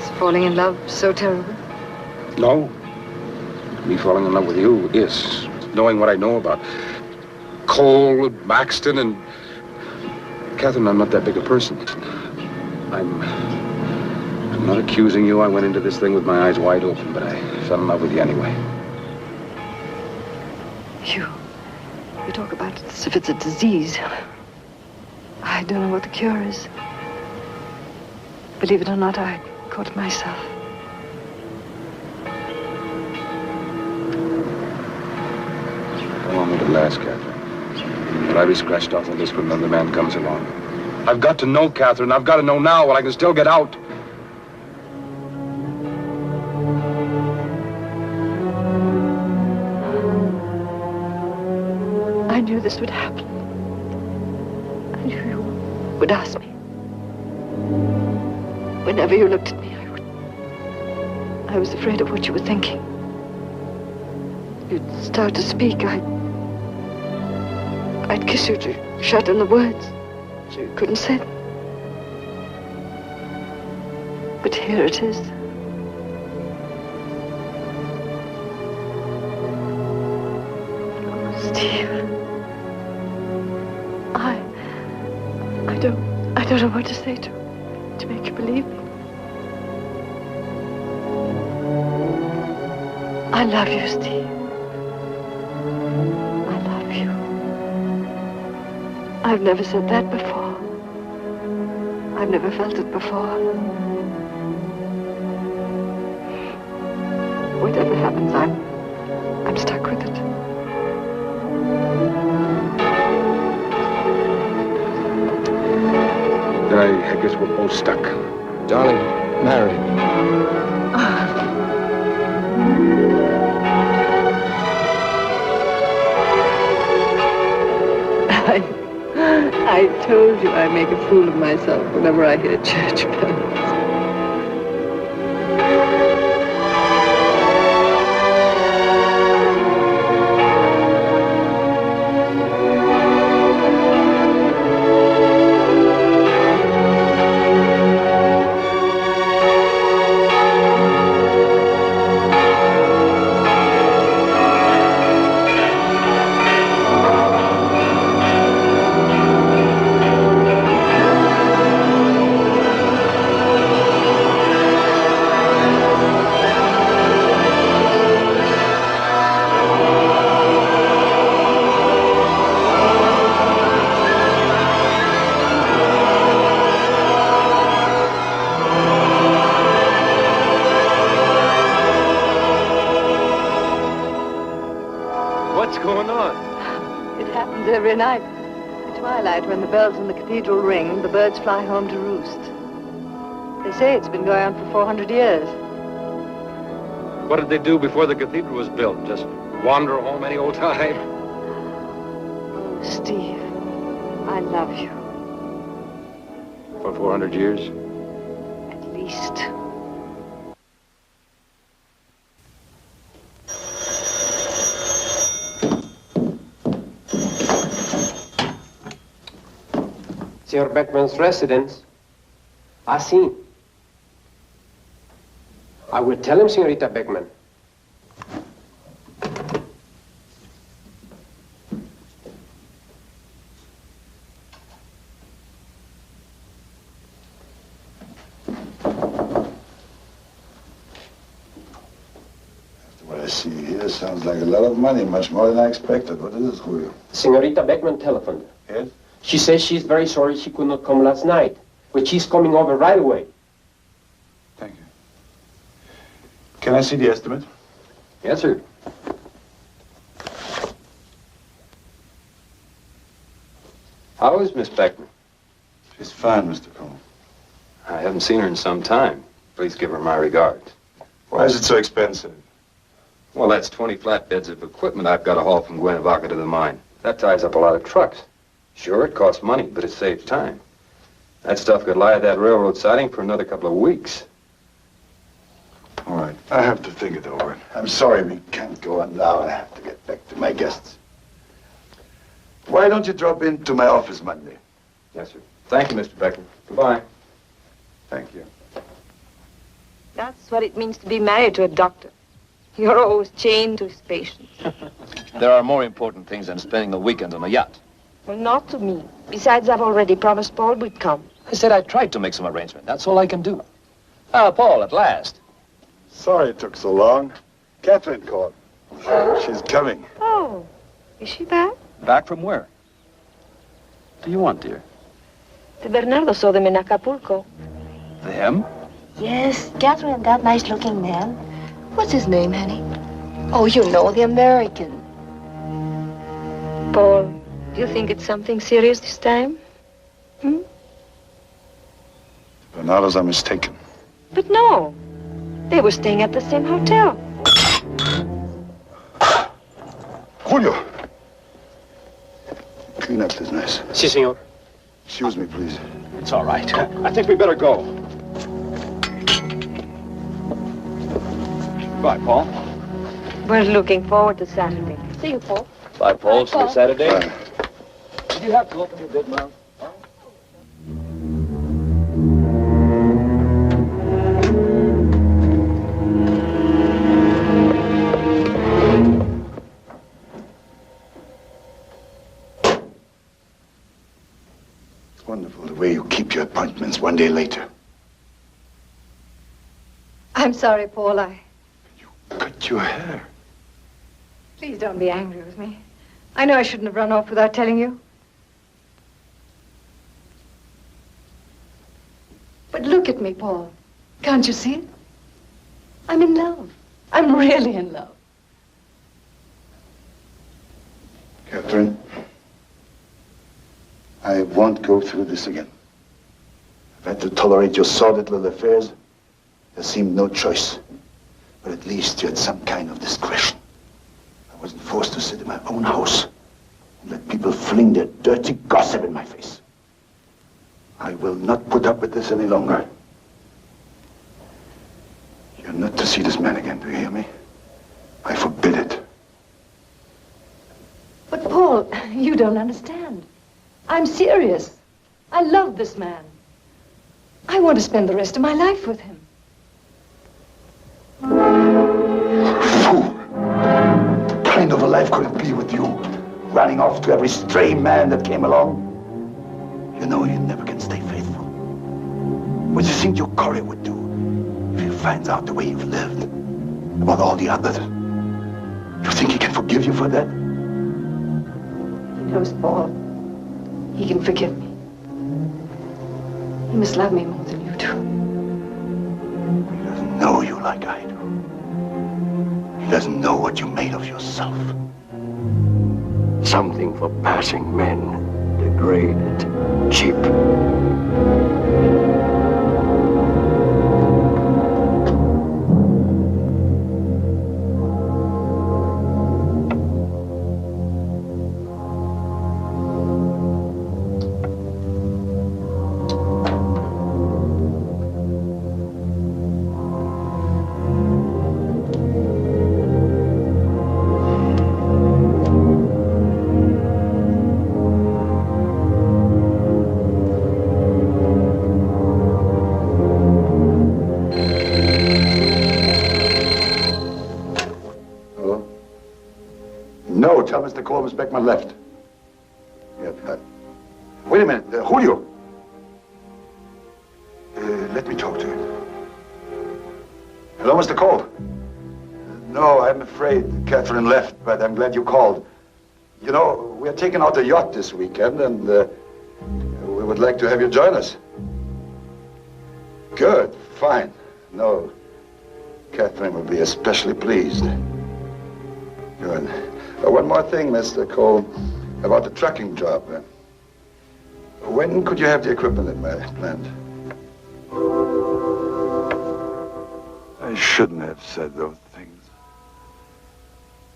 Is falling in love so terrible? No. Me falling in love with you is. Knowing what I know about Cole and Maxton and... Katherine, I'm not that big a person. I'm not accusing you. I went into this thing with my eyes wide open, but I fell in love with you anyway. You talk about it as if it's a disease. I don't know what the cure is. Believe it or not, I caught it myself. I want me to last, Katherine. Will I be scratched off the list when another man comes along? I've got to know, Katherine. I've got to know now while I can still get out. I knew this would happen. would ask me. Whenever you looked at me, I was afraid of what you were thinking. You'd start to speak, I'd kiss you to shut in the words, so you couldn't say them. But here it is. Oh, Steve. I don't know what to say to make you believe me. I love you, Steve. I love you. I've never said that before. I've never felt it before. Whatever happens, I'm stuck with it. I guess we're both stuck. Darling, marry. I told you I make a fool of myself whenever I hear church bells. Every night. At twilight, when the bells in the cathedral ring, the birds fly home to roost. They say it's been going on for 400 years. What did they do before the cathedral was built? Just wander home any old time? Oh, Steve, I love you. For 400 years? At least. Senor Beckman's residence. I see. I will tell him, Senorita Beckman. What I see here sounds like a lot of money, much more than I expected. What is it, Julio? Senorita Beckman telephoned. Yes? She says she's very sorry she could not come last night, but she's coming over right away. Thank you. Can I see the estimate? Yes, sir. How is Miss Beckman? She's fine, Mr. Cole. I haven't seen her in some time. Please give her my regards. Why is it so expensive? Well, that's 20 flatbeds of equipment I've got to haul from Cuernavaca to the mine. That ties up a lot of trucks. Sure, it costs money, but it saves time. That stuff could lie at that railroad siding for another couple of weeks. All right, I have to think it over. I'm sorry we can't go on now. I have to get back to my guests. Why don't you drop into my office Monday? Yes, sir. Thank you, Mr. Beckman. Goodbye. Thank you. That's what it means to be married to a doctor. You're always chained to his patients. There are more important things than spending the weekend on a yacht. Well, not to me. Besides, I've already promised Paul we'd come. I said I tried to make some arrangement. That's all I can do. Ah, Paul, at last. Sorry it took so long. Katherine called. She's coming. Oh, is she back? Back from where? What do you want, dear? The Bernardo saw them in Acapulco. Them? Yes, Katherine and that nice-looking man. What's his name, honey? Oh, you know, the American. Paul, do you think it's something serious this time? Hmm? Bernardos are mistaken. But no. They were staying at the same hotel. Julio! Clean up this mess. Si, senor. Excuse me, please. It's all right. I think we better go. Bye, Paul. We're looking forward to Saturday. See you, Paul. Bye, Paul. See you Saturday. Bye. Did you have to open your big mouth? It's wonderful the way you keep your appointments one day later. I'm sorry, Paul. Cut your hair. Please don't be angry with me. I know I shouldn't have run off without telling you. But look at me, Paul. Can't you see it? I'm in love. I'm really in love. Katherine, I won't go through this again. I've had to tolerate your sordid little affairs. There seemed no choice. But at least you had some kind of discretion. I wasn't forced to sit in my own house and let people fling their dirty gossip in my face. I will not put up with this any longer. You're not to see this man again, do you hear me? I forbid it. But, Paul, you don't understand. I'm serious. I love this man. I want to spend the rest of my life with him. Fool! What kind of a life could it be with you? Running off to every stray man that came along? You know you never can stay faithful. What do you think your Corey would do if he finds out the way you've lived? About all the others? You think he can forgive you for that? He knows, Paul. He can forgive me. He must love me more than you do. He doesn't know you like I do. He doesn't know what you made of yourself. Something for passing men, degraded, cheap. Tell Mr. Cole Miss Beckman left. Yeah, wait a minute. Julio. Let me talk to him. Hello, Mr. Cole. No, I'm afraid Katherine left, but I'm glad you called. You know, we're taking out a yacht this weekend, and we would like to have you join us. Good, fine. No, Katherine will be especially pleased. Good. One more thing, Mr. Cole, about the trucking job. When could you have the equipment in my plant? I shouldn't have said those things.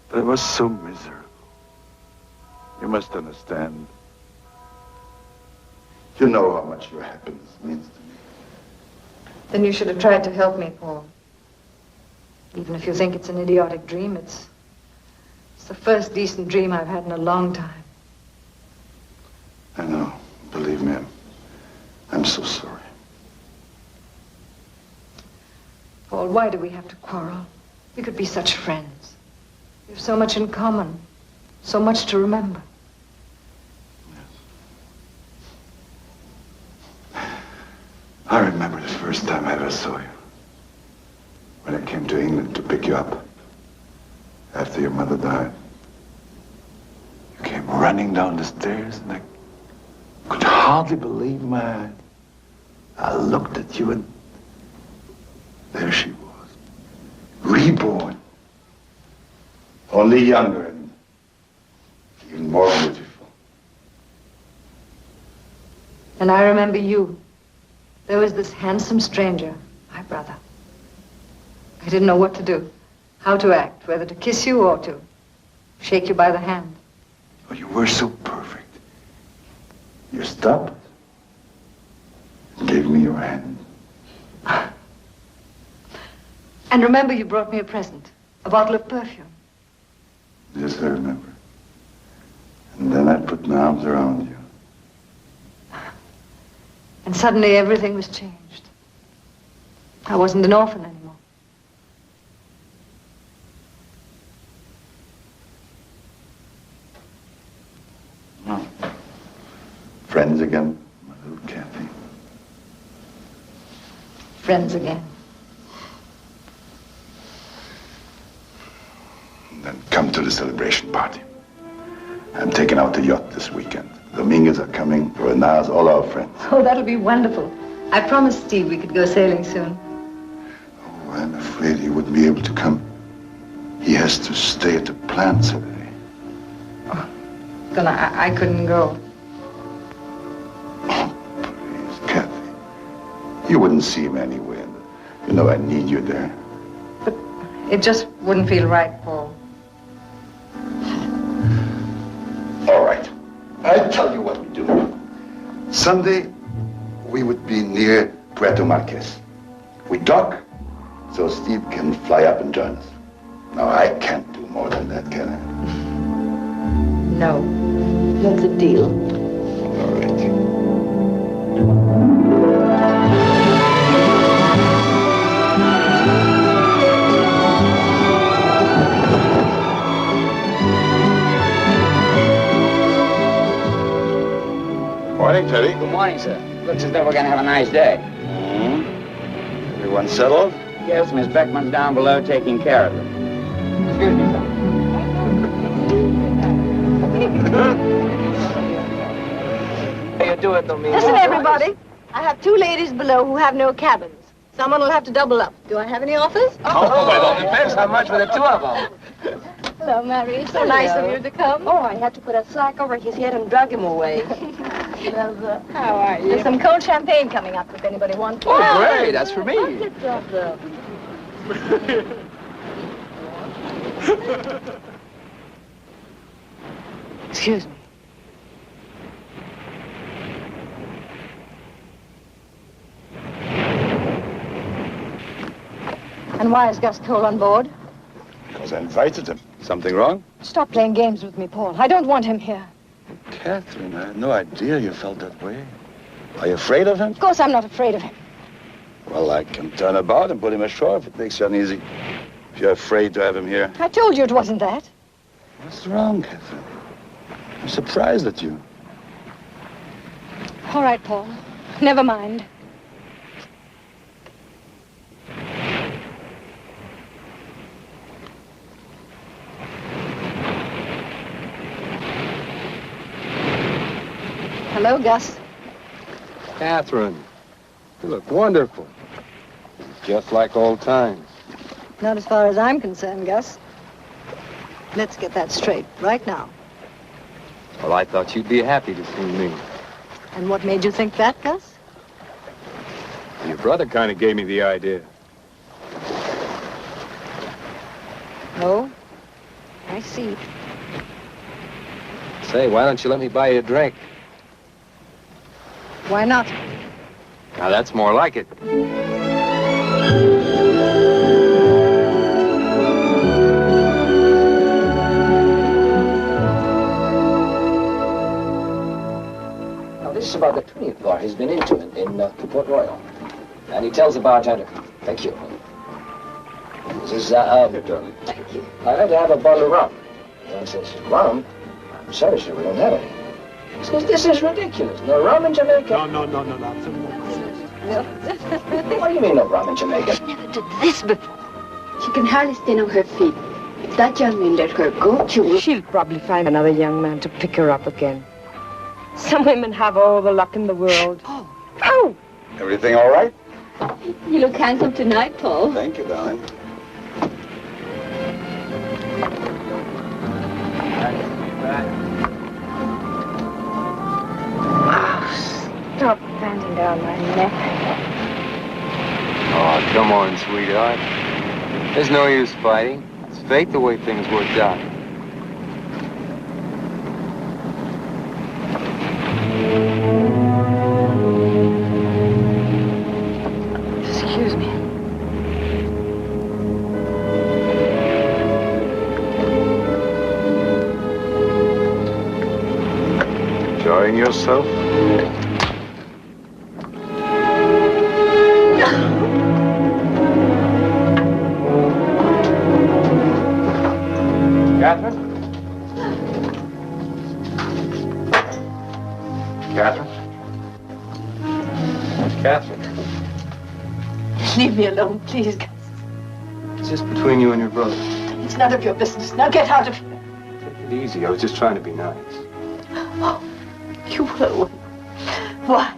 But I was so miserable. You must understand. You know how much your happiness means to me. Then you should have tried to help me, Paul. Even if you think it's an idiotic dream, it's the first decent dream I've had in a long time. I know. Believe me, I'm so sorry. Paul, why do we have to quarrel? We could be such friends. We have so much in common, so much to remember. Yes. I remember the first time I ever saw you. When I came to England to pick you up. After your mother died. You came running down the stairs and I could hardly believe my eyes. I looked at you and there she was. Reborn. Only younger and even more beautiful. And I remember you. There was this handsome stranger, my brother. I didn't know what to do. How to act, whether to kiss you or to shake you by the hand. Oh, you were so perfect. You stopped, gave me your hand. And remember, you brought me a present. A bottle of perfume. Yes, I remember. And then I put my arms around you. And suddenly everything was changed. I wasn't an orphan anymore. Oh. Friends again, my little Kathy. Friends again. And then come to the celebration party. I'm taking out the yacht this weekend. The Dominguez are coming, Renard's, all our friends. Oh, that'll be wonderful. I promised Steve we could go sailing soon. Oh, I'm afraid he wouldn't be able to come. He has to stay at the plant Saturday. Then I couldn't go. Please, Kathy. You wouldn't see him anyway. You know I need you there. But it just wouldn't feel right, Paul. All right. I'll tell you what we do. Sunday, we would be near Puerto Marquez. We dock so Steve can fly up and join us. Now, I can't do more than that, can I? No. That's a deal. All right. Morning, Teddy. Good morning, sir. Looks as though we're going to have a nice day. Everyone settled? Yes, Miss Beckman's down below taking care of them. Excuse me, sir. How you do it, Domingo? Listen, everybody. I have 2 ladies below who have no cabins. Someone will have to double up. Do I have any offers? Oh, well, it depends how much for the 2 of them. Hello, Mary. So nice of you to come. Oh, I had to put a sack over his head and drag him away. How are you? There's some cold champagne coming up if anybody wants. Oh, great. That's for me. Excuse me. And why is Gus Cole on board? Because I invited him. Something wrong? Stop playing games with me, Paul. I don't want him here. Katherine, I had no idea you felt that way. Are you afraid of him? Of course I'm not afraid of him. Well, I can turn about and put him ashore if it makes you uneasy. If you're afraid to have him here. I told you it wasn't that. What's wrong, Katherine? I'm surprised at you. All right, Paul. Never mind. Hello, Gus. Katherine, you look wonderful. Just like old times. Not as far as I'm concerned, Gus. Let's get that straight right now. Well, I thought you'd be happy to see me. And what made you think that, Gus? Your brother kind of gave me the idea. Oh, I see. Say, why don't you let me buy you a drink? Why not? Now, that's more like it. Now, this is about the 20th bar he's been into in Port Royal. And he tells the bartender, thank you. He says, thank you. I'd like to have a bottle of rum. The man says, rum? I'm sorry, sir, we don't have any. He says, this is ridiculous. No rum in Jamaica. No. What do you mean, no rum in Jamaica? She never did this before. She can hardly stand on her feet. If that young man let her go, she'll probably find another young man to pick her up again. Some women have all the luck in the world. Oh! Everything all right? You look handsome tonight, Paul. Thank you, darling. Stop bending down my neck. Oh, come on, sweetheart. There's no use fighting. It's fate the way things worked out. yourself? Catherine? Catherine? Catherine? Leave me alone, please, Gus. It's just between you and your brother. It's none of your business. Now get out of here. Take it easy. I was just trying to be nice. Oh, you will. Why?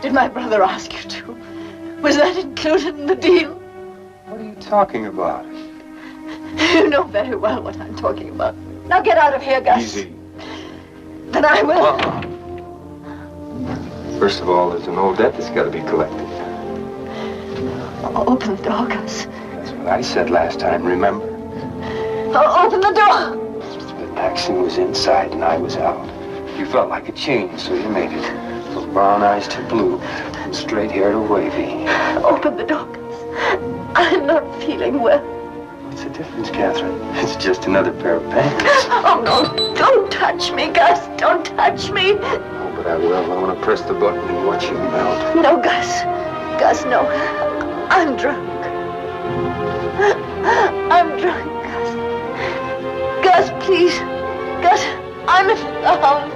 Did my brother ask you to? Was that included in the deal? What are you talking about? You know very well what I'm talking about. Now get out of here, Gus. Easy. Then I will. First of all, there's an old debt that's got to be collected. Open the door, Gus. That's what I said last time, remember? Open the door. But Maxton was inside and I was out. You felt like a change, so you made it. From brown eyes to blue, and straight hair to wavy. Open the door, Gus. I'm not feeling well. What's the difference, Catherine? It's just another pair of pants. Oh, no. Don't touch me, Gus. Don't touch me. Oh, but I will. I want to press the button and watch you melt. No, Gus. Gus, no. I'm drunk. I'm drunk, Gus. Gus, please. Gus, I'm in love.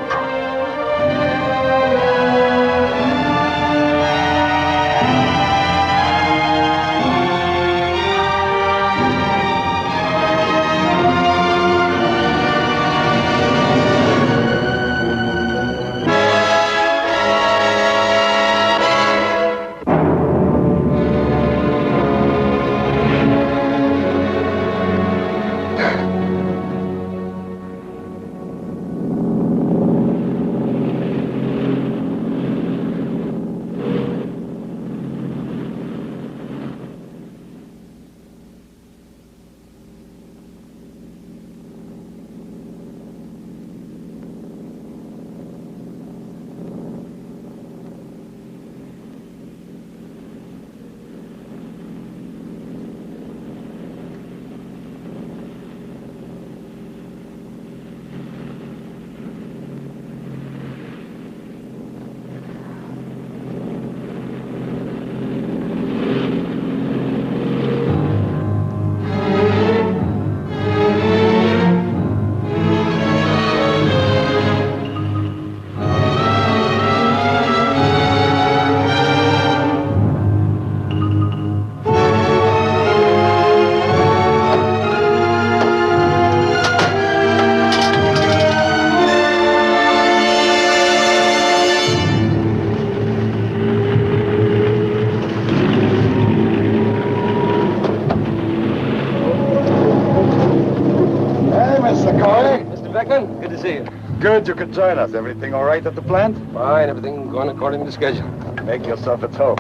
Beckman, good to see you. Good, you could join us. Everything all right at the plant? Fine, everything going according to schedule. Make yourself at home.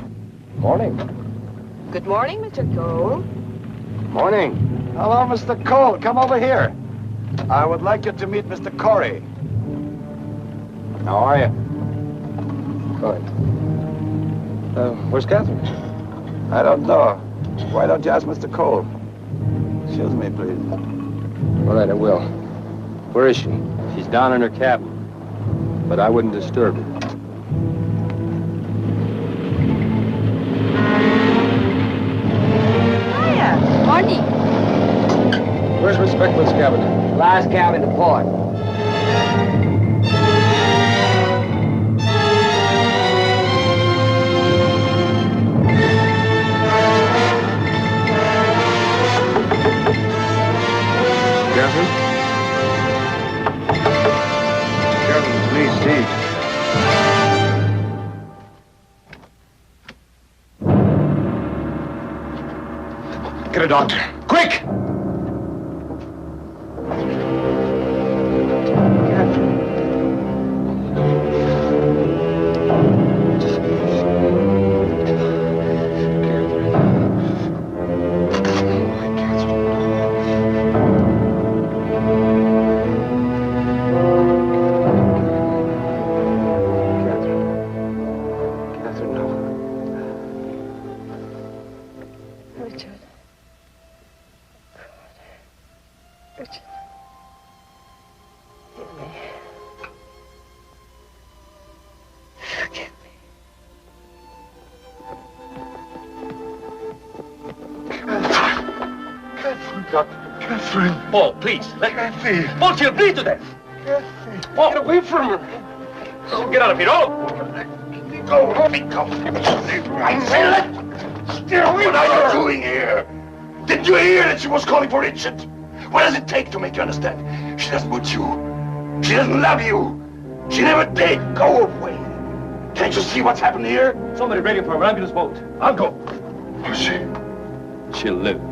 Morning. Good morning, Mr. Cole. Morning. Hello, Mr. Cole. Come over here. I would like you to meet Mr. Corey. How are you? Fine. Where's Katherine? I don't know. Why don't you ask Mr. Cole? Excuse me, please. All right, I will. Where is she? She's down in her cabin. But I wouldn't disturb her. Hiya. Morning. Where's Miss Beckman's cabin? Last cabin to port. Catherine? Catherine, it's me, Steve. Get a doctor. Quick! Doctor. Catherine. Paul, please. Kathy. Paul, she'll bleed to death. Kathy. Paul, get away from her. Get out of here. Oh! Go. Let me go. I say let. Stay away. What are you doing here? Did you hear that she was calling for Richard? What does it take to make you understand? She doesn't want you. She doesn't love you. She never did. Go away. Can't you see what's happened here? Somebody ready for her ambulance boat. I'll go. Oh, She'll live.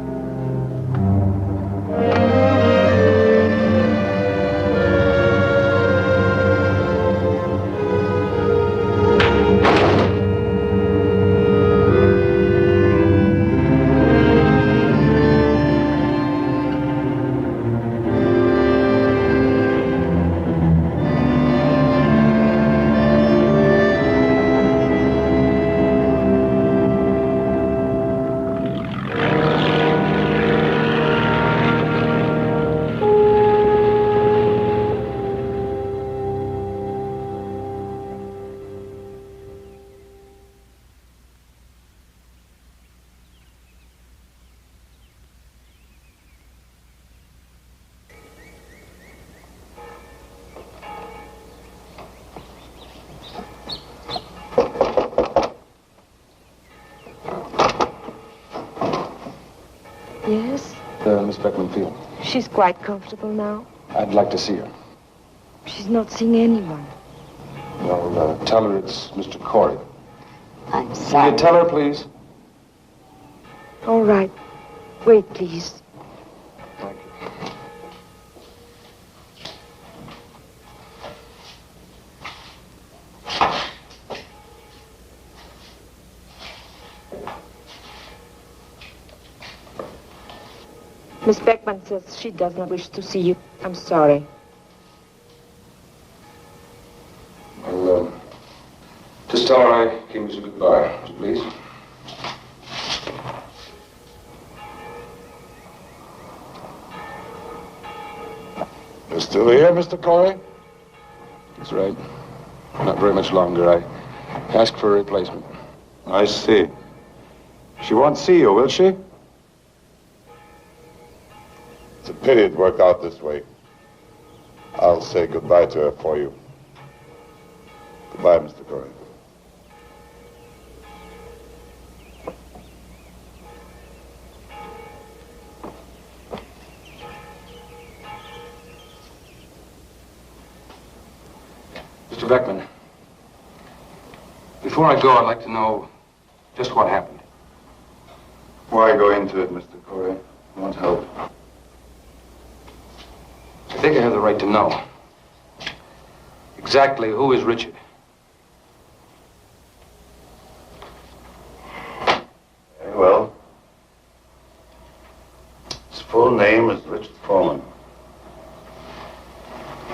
Yes? Miss Beckman feel? She's quite comfortable now. I'd like to see her. She's not seeing anyone. Well, tell her it's Mr. Corey. I'm Will sorry. you tell her, please? All right. Wait, please. Thank you. Miss Beckman says she does not wish to see you. I'm sorry. Well, just tell her I came to say goodbye, would you please? You're still here, Mr. Corey? That's right. Not very much longer. I asked for a replacement. I see. She won't see you, will she? It's a pity it worked out this way. I'll say goodbye to her for you. Goodbye, Mr. Corey. Mr. Beckman, before I go, I'd like to know just what happened. Why go into it, Mr. Corey? It won't help. I think I have the right to know. Exactly who is Richard? Very well. His full name is Richard Foreman.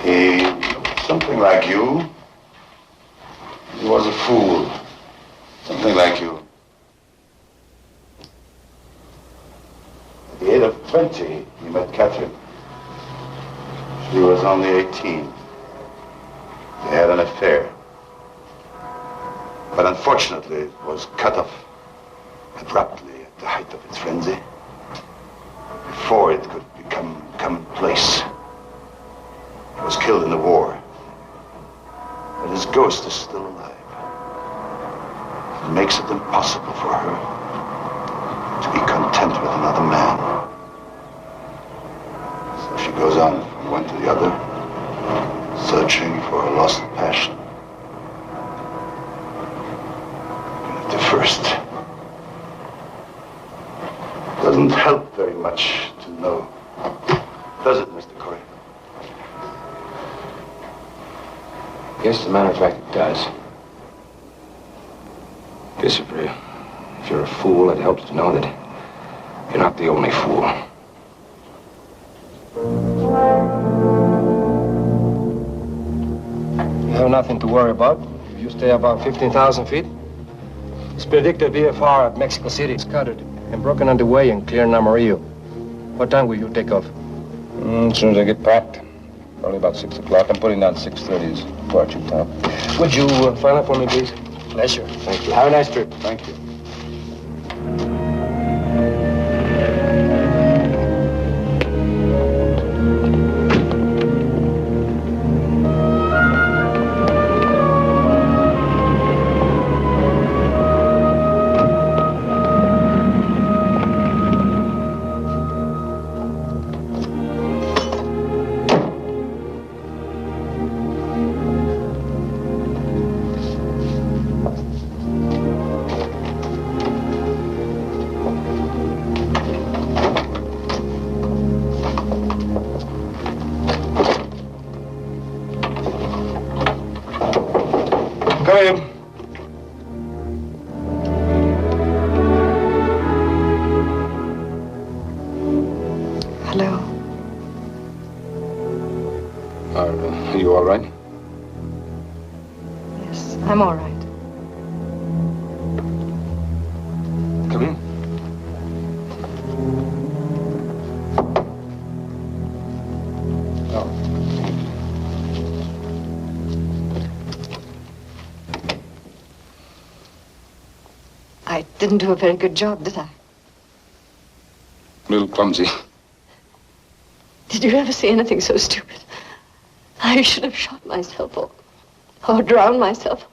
He looked something like you. He was a fool. Something like you. At the age of 20, he met Katherine. She was only 18. They had an affair. But unfortunately, it was cut off abruptly at the height of its frenzy, before it could become commonplace. He was killed in the war. But his ghost is still alive. It makes it impossible for her to be content with another man. So she goes on from one to the other, searching for a lost passion. And at the first, doesn't help very much to know. Does it, Mr. Corey? Yes, as a matter of fact, it does. Guess if you're a fool, it helps to know that you're not the only fool. You have nothing to worry about. If you stay about 15,000 feet, it's predicted VFR at Mexico City is cutted and broken underway in clear Amarillo. What time will you take off? As soon as I get packed. Probably about 6 o'clock. I'm putting down 6:30's departure time. Would you find out for me, please? Pleasure. Thank you. Have a nice trip. Thank you. I'm all right. Come in. I didn't do a very good job, did I? A little clumsy. Did you ever see anything so stupid? I should have shot myself or drowned myself.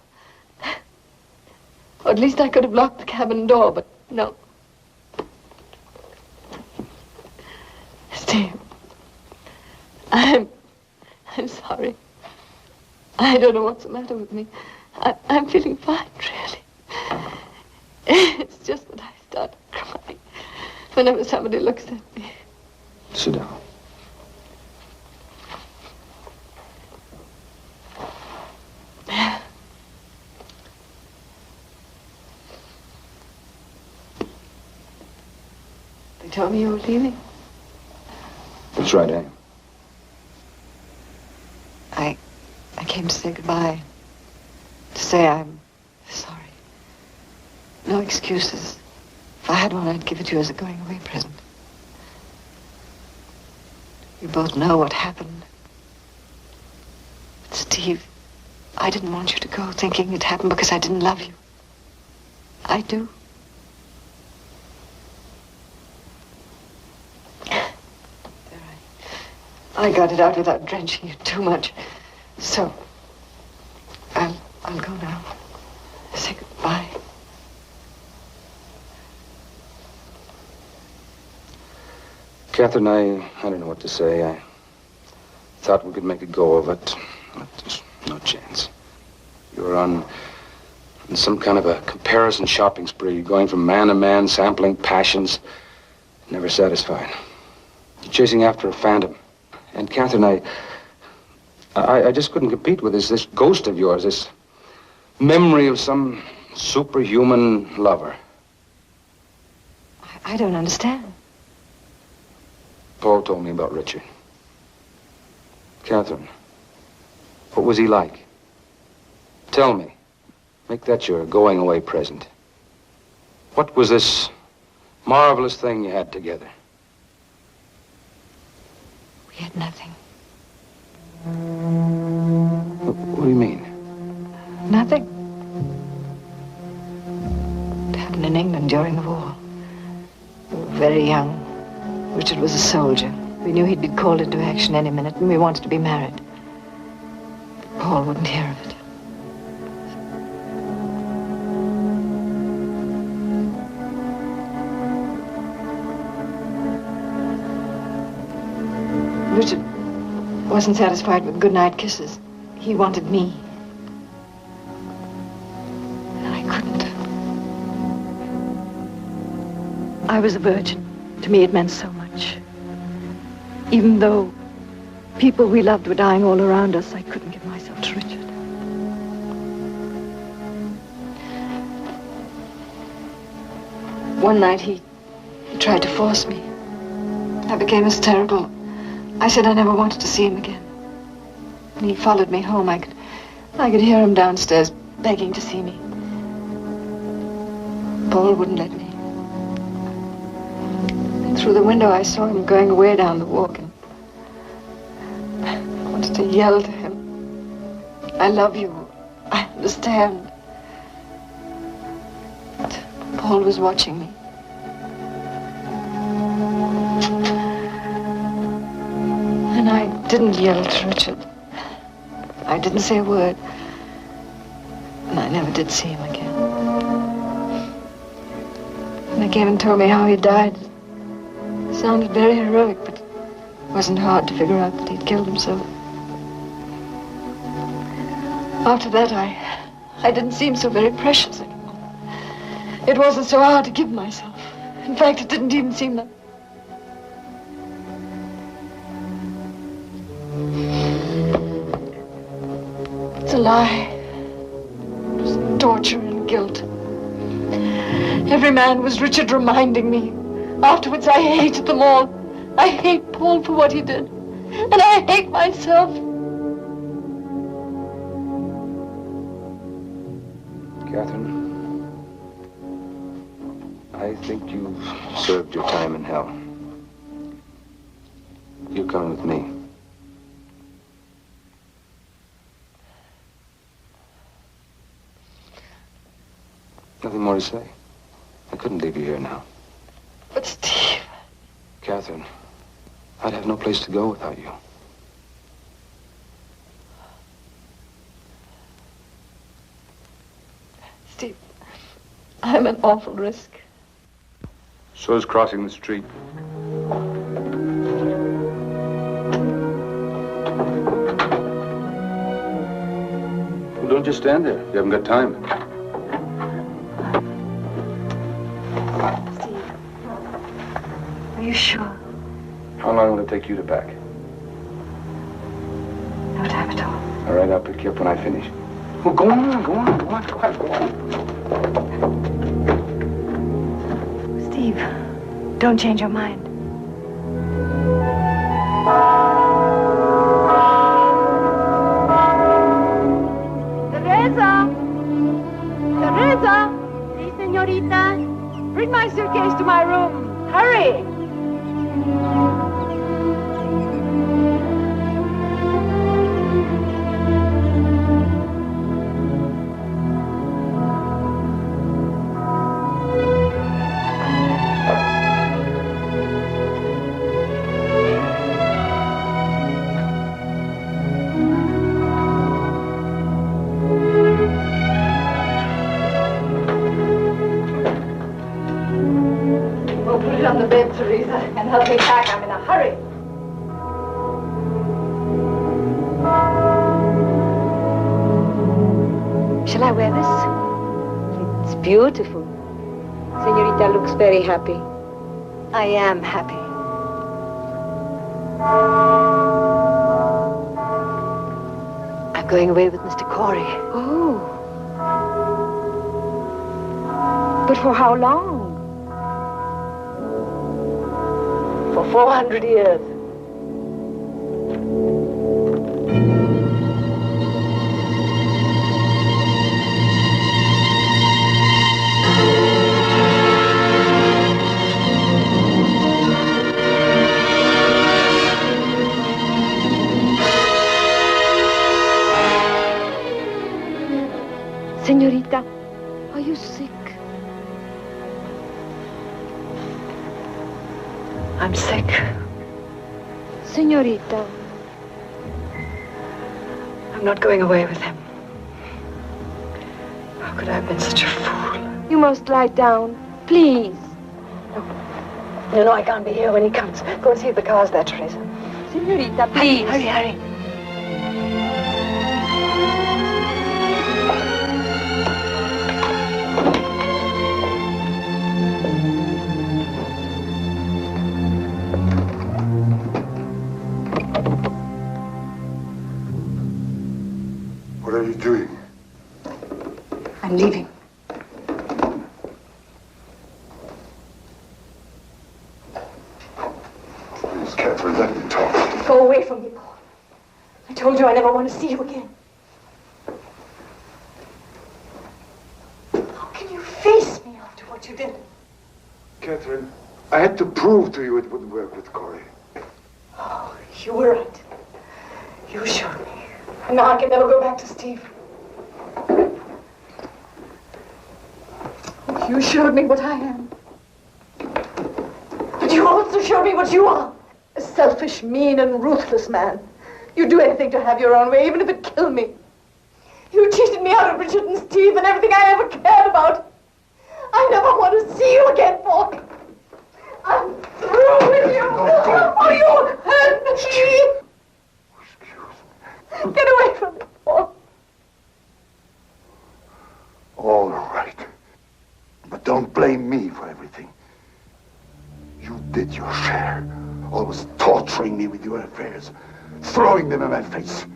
Or at least I could have locked the cabin door, but no. Steve, I'm sorry. I don't know what's the matter with me. I'm feeling fine, really. It's just that I start crying whenever somebody looks at me. Sit down. They told me you were leaving. That's right, I am. I came to say goodbye. To say I'm sorry. No excuses. If I had one, I'd give it to you as a going-away present. We both know what happened. But Steve, I didn't want you to go thinking it happened because I didn't love you. I do. I got it out without drenching you too much. So, I'll go now. Say goodbye. Catherine, I don't know what to say. I thought we could make a go of it. But there's no chance. You were on some kind of a comparison shopping spree, going from man to man, sampling passions, never satisfied. You're chasing after a phantom. And Catherine, I just couldn't compete with this ghost of yours, this memory of some superhuman lover. I don't understand. Paul told me about Richard. Catherine, what was he like? Tell me. Make that your going-away present. What was this marvelous thing you had together? We had nothing. What do you mean? Nothing. It happened in England during the war. We were very young. Richard was a soldier. We knew he'd be called into action any minute, and we wanted to be married. But Paul wouldn't hear of it. Richard wasn't satisfied with goodnight kisses. He wanted me. And I couldn't. I was a virgin. To me, it meant so much. Even though people we loved were dying all around us, I couldn't give myself to Richard. One night, he tried to force me. I became hysterical. I said I never wanted to see him again. And he followed me home. I could hear him downstairs begging to see me. Paul wouldn't let me. Through the window, I saw him going away down the walk, and I wanted to yell to him, I love you. I understand. But Paul was watching me. And I didn't yell to Richard. I didn't say a word. And I never did see him again. And they came and told me how he died. It sounded very heroic, but it wasn't hard to figure out that he'd killed himself. After that, I didn't seem so very precious anymore. It wasn't so hard to give myself. In fact, it didn't even seem that. It's a lie. It was torture and guilt. Every man was Richard reminding me. Afterwards, I hated them all. I hate Paul for what he did. And I hate myself. Catherine, I think you've served your time in hell. You're coming with me. Nothing more to say. I couldn't leave you here now. But Steve... Catherine, I'd have no place to go without you. Steve, I'm an awful risk. So is crossing the street. Well, don't just stand there. You haven't got time. Steve, are you sure? How long will it take you to pack? No time at all. All right, I'll pick you up when I finish. Well, go on, go on, go on, go on, go on. Steve, don't change your mind. Teresa! Teresa! Sí, señorita. Bring my suitcase to my room. Hurry! On the bed, Teresa, and help me pack. I'm in a hurry. Shall I wear this? It's beautiful. Senorita looks very happy. I am happy. I'm going away with Mr. Corey. Oh. But for how long? For 400 years. Señorita, are you sick? I'm sick. Señorita. I'm not going away with him. How could I have been such a fool? You must lie down, please. No, I can't be here when he comes. Go and see if the car's there, Teresa. Señorita, please. Hurry, hurry. What are you doing? I'm leaving. Please, Catherine, let me talk. Go away from me, Paul. I told you I never want to see you again. How can you face me after what you did? Catherine, I had to prove to you it wouldn't work with Corey. Oh, you were right. You showed me. And now I can never go back to Steve. You showed me what I am. But you also showed me what you are. A selfish, mean, and ruthless man. You'd do anything to have your own way, even if it killed me. You cheated me out of Richard and Steve and everything I ever cared about. I never want to see you again, Paul. I'm through with you. Oh, you hurt me. Get away from me, Paul. All right. But don't blame me for everything. You did your share. Always torturing me with your affairs. Throwing them in my face.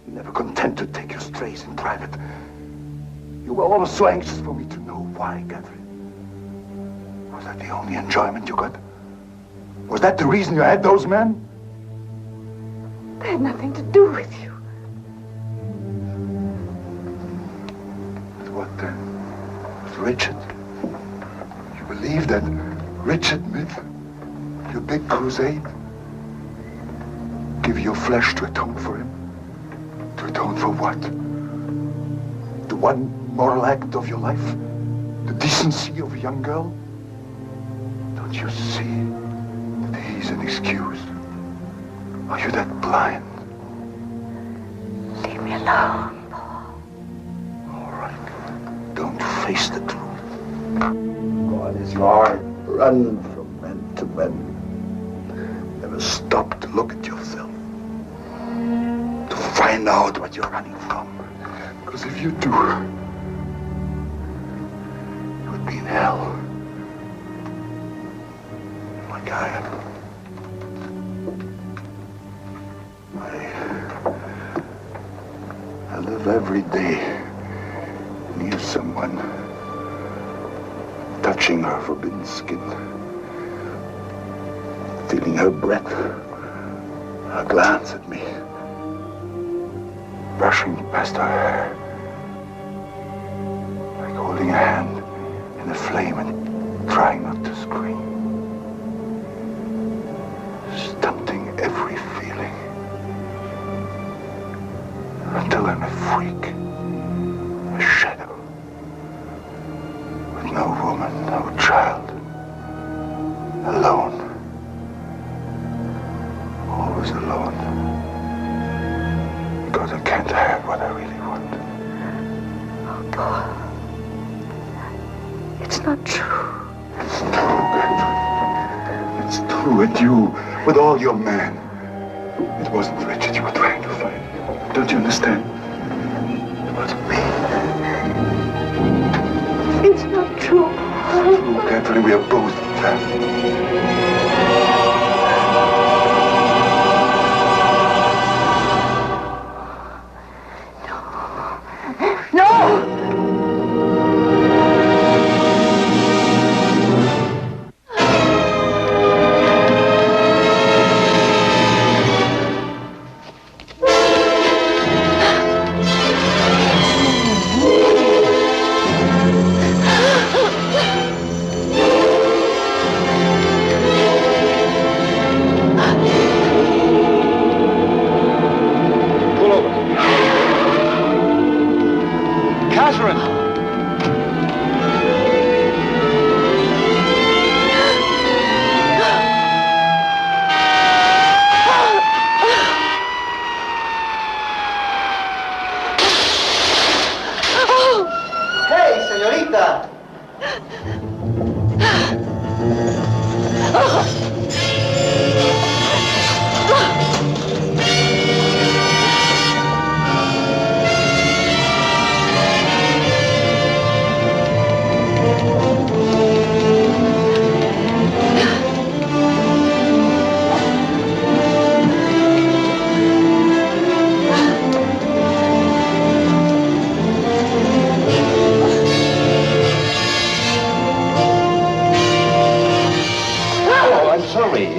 Never content to take your strays in private. You were always so anxious for me to know why, Katherine. Was that the only enjoyment you got? Was that the reason you had those men? They had nothing to do with you. What then? Richard? You believe that Richard myth? Your big crusade? Give your flesh to atone for him? To atone for what? The one moral act of your life? The decency of a young girl? Don't you see that he's an excuse? Are you that blind? Leave me alone, Paul. All right. Don't face the truth. God is your heart. Run from men to men. Never stop to look at yourself. To find out what you're running from. Because if you do, you would be in hell. Like I am. I live every day near someone, touching her forbidden skin, feeling her breath, her glance at me, brushing past her hair, like holding a hand in a flame and trying not to scream, stunting every feeling, until I'm a freak, a shadow, with no woman, no child, alone, always alone, because I can't have what I really want. Oh, Paul. It's not true. It's true, Katherine. It's true, and you, with all your man, it wasn't Richard you were trying to find. Don't you understand? It was me. It's not true. It's true, Katherine. We are both trapped. No!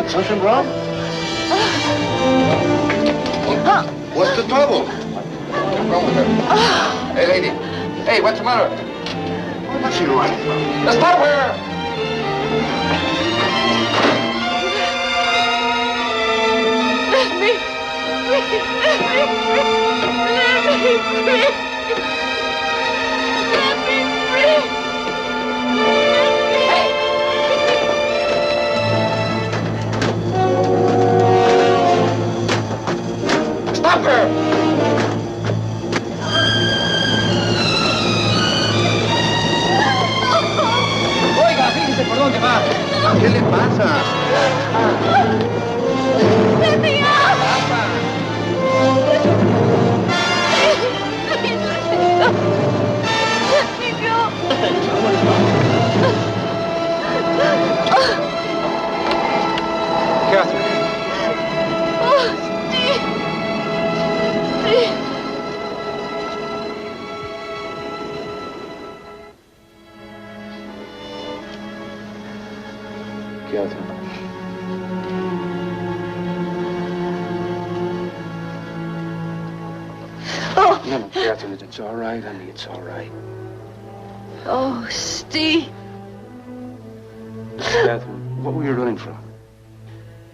Something wrong? What's the trouble? What's wrong with her? Hey, lady. Hey, what's the matter? What's she running from? Stop her! Let me free. Let me free. Let me free. Let me free. Stop her! Oiga, fíjese por dónde va. ¿Qué le pasa? Let me out! Please let me go. Let me go. Katherine. Oh, Steve. Steve. Katherine. Oh. No, Katherine, it's all right, honey. It's all right. Oh, Steve. Catherine, what were you running from?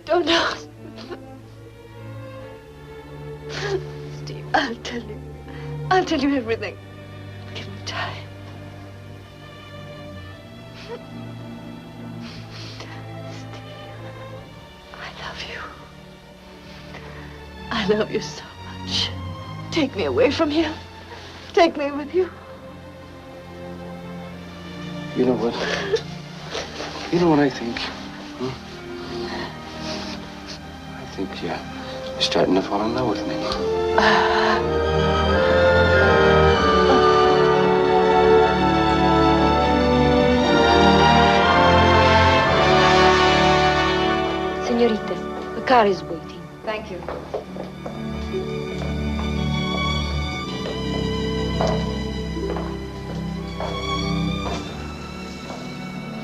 Don't know. Steve, I'll tell you. I'll tell you everything. Give me time. I love you so much. Take me away from here. Take me with you. You know what? You know what I think? I think you're starting to fall in love with me. Senorita, the car is waiting. Thank you.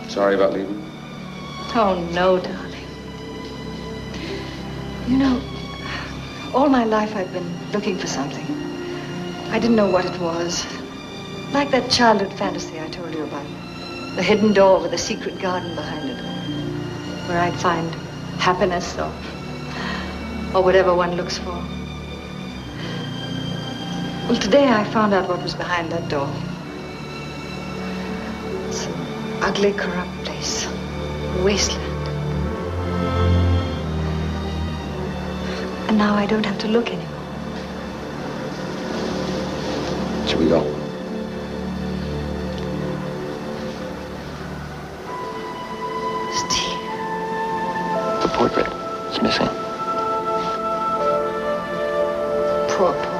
Sorry about leaving. Oh, no, darling. You know, all my life I've been looking for something. I didn't know what it was. Like that childhood fantasy I told you about. The hidden door with a secret garden behind it. Where I'd find happiness or whatever one looks for. Well, today I found out what was behind that door. It's an ugly, corrupt place. A wasteland. And now I don't have to look anymore. Should we go? Steve. The portrait is missing. Poor.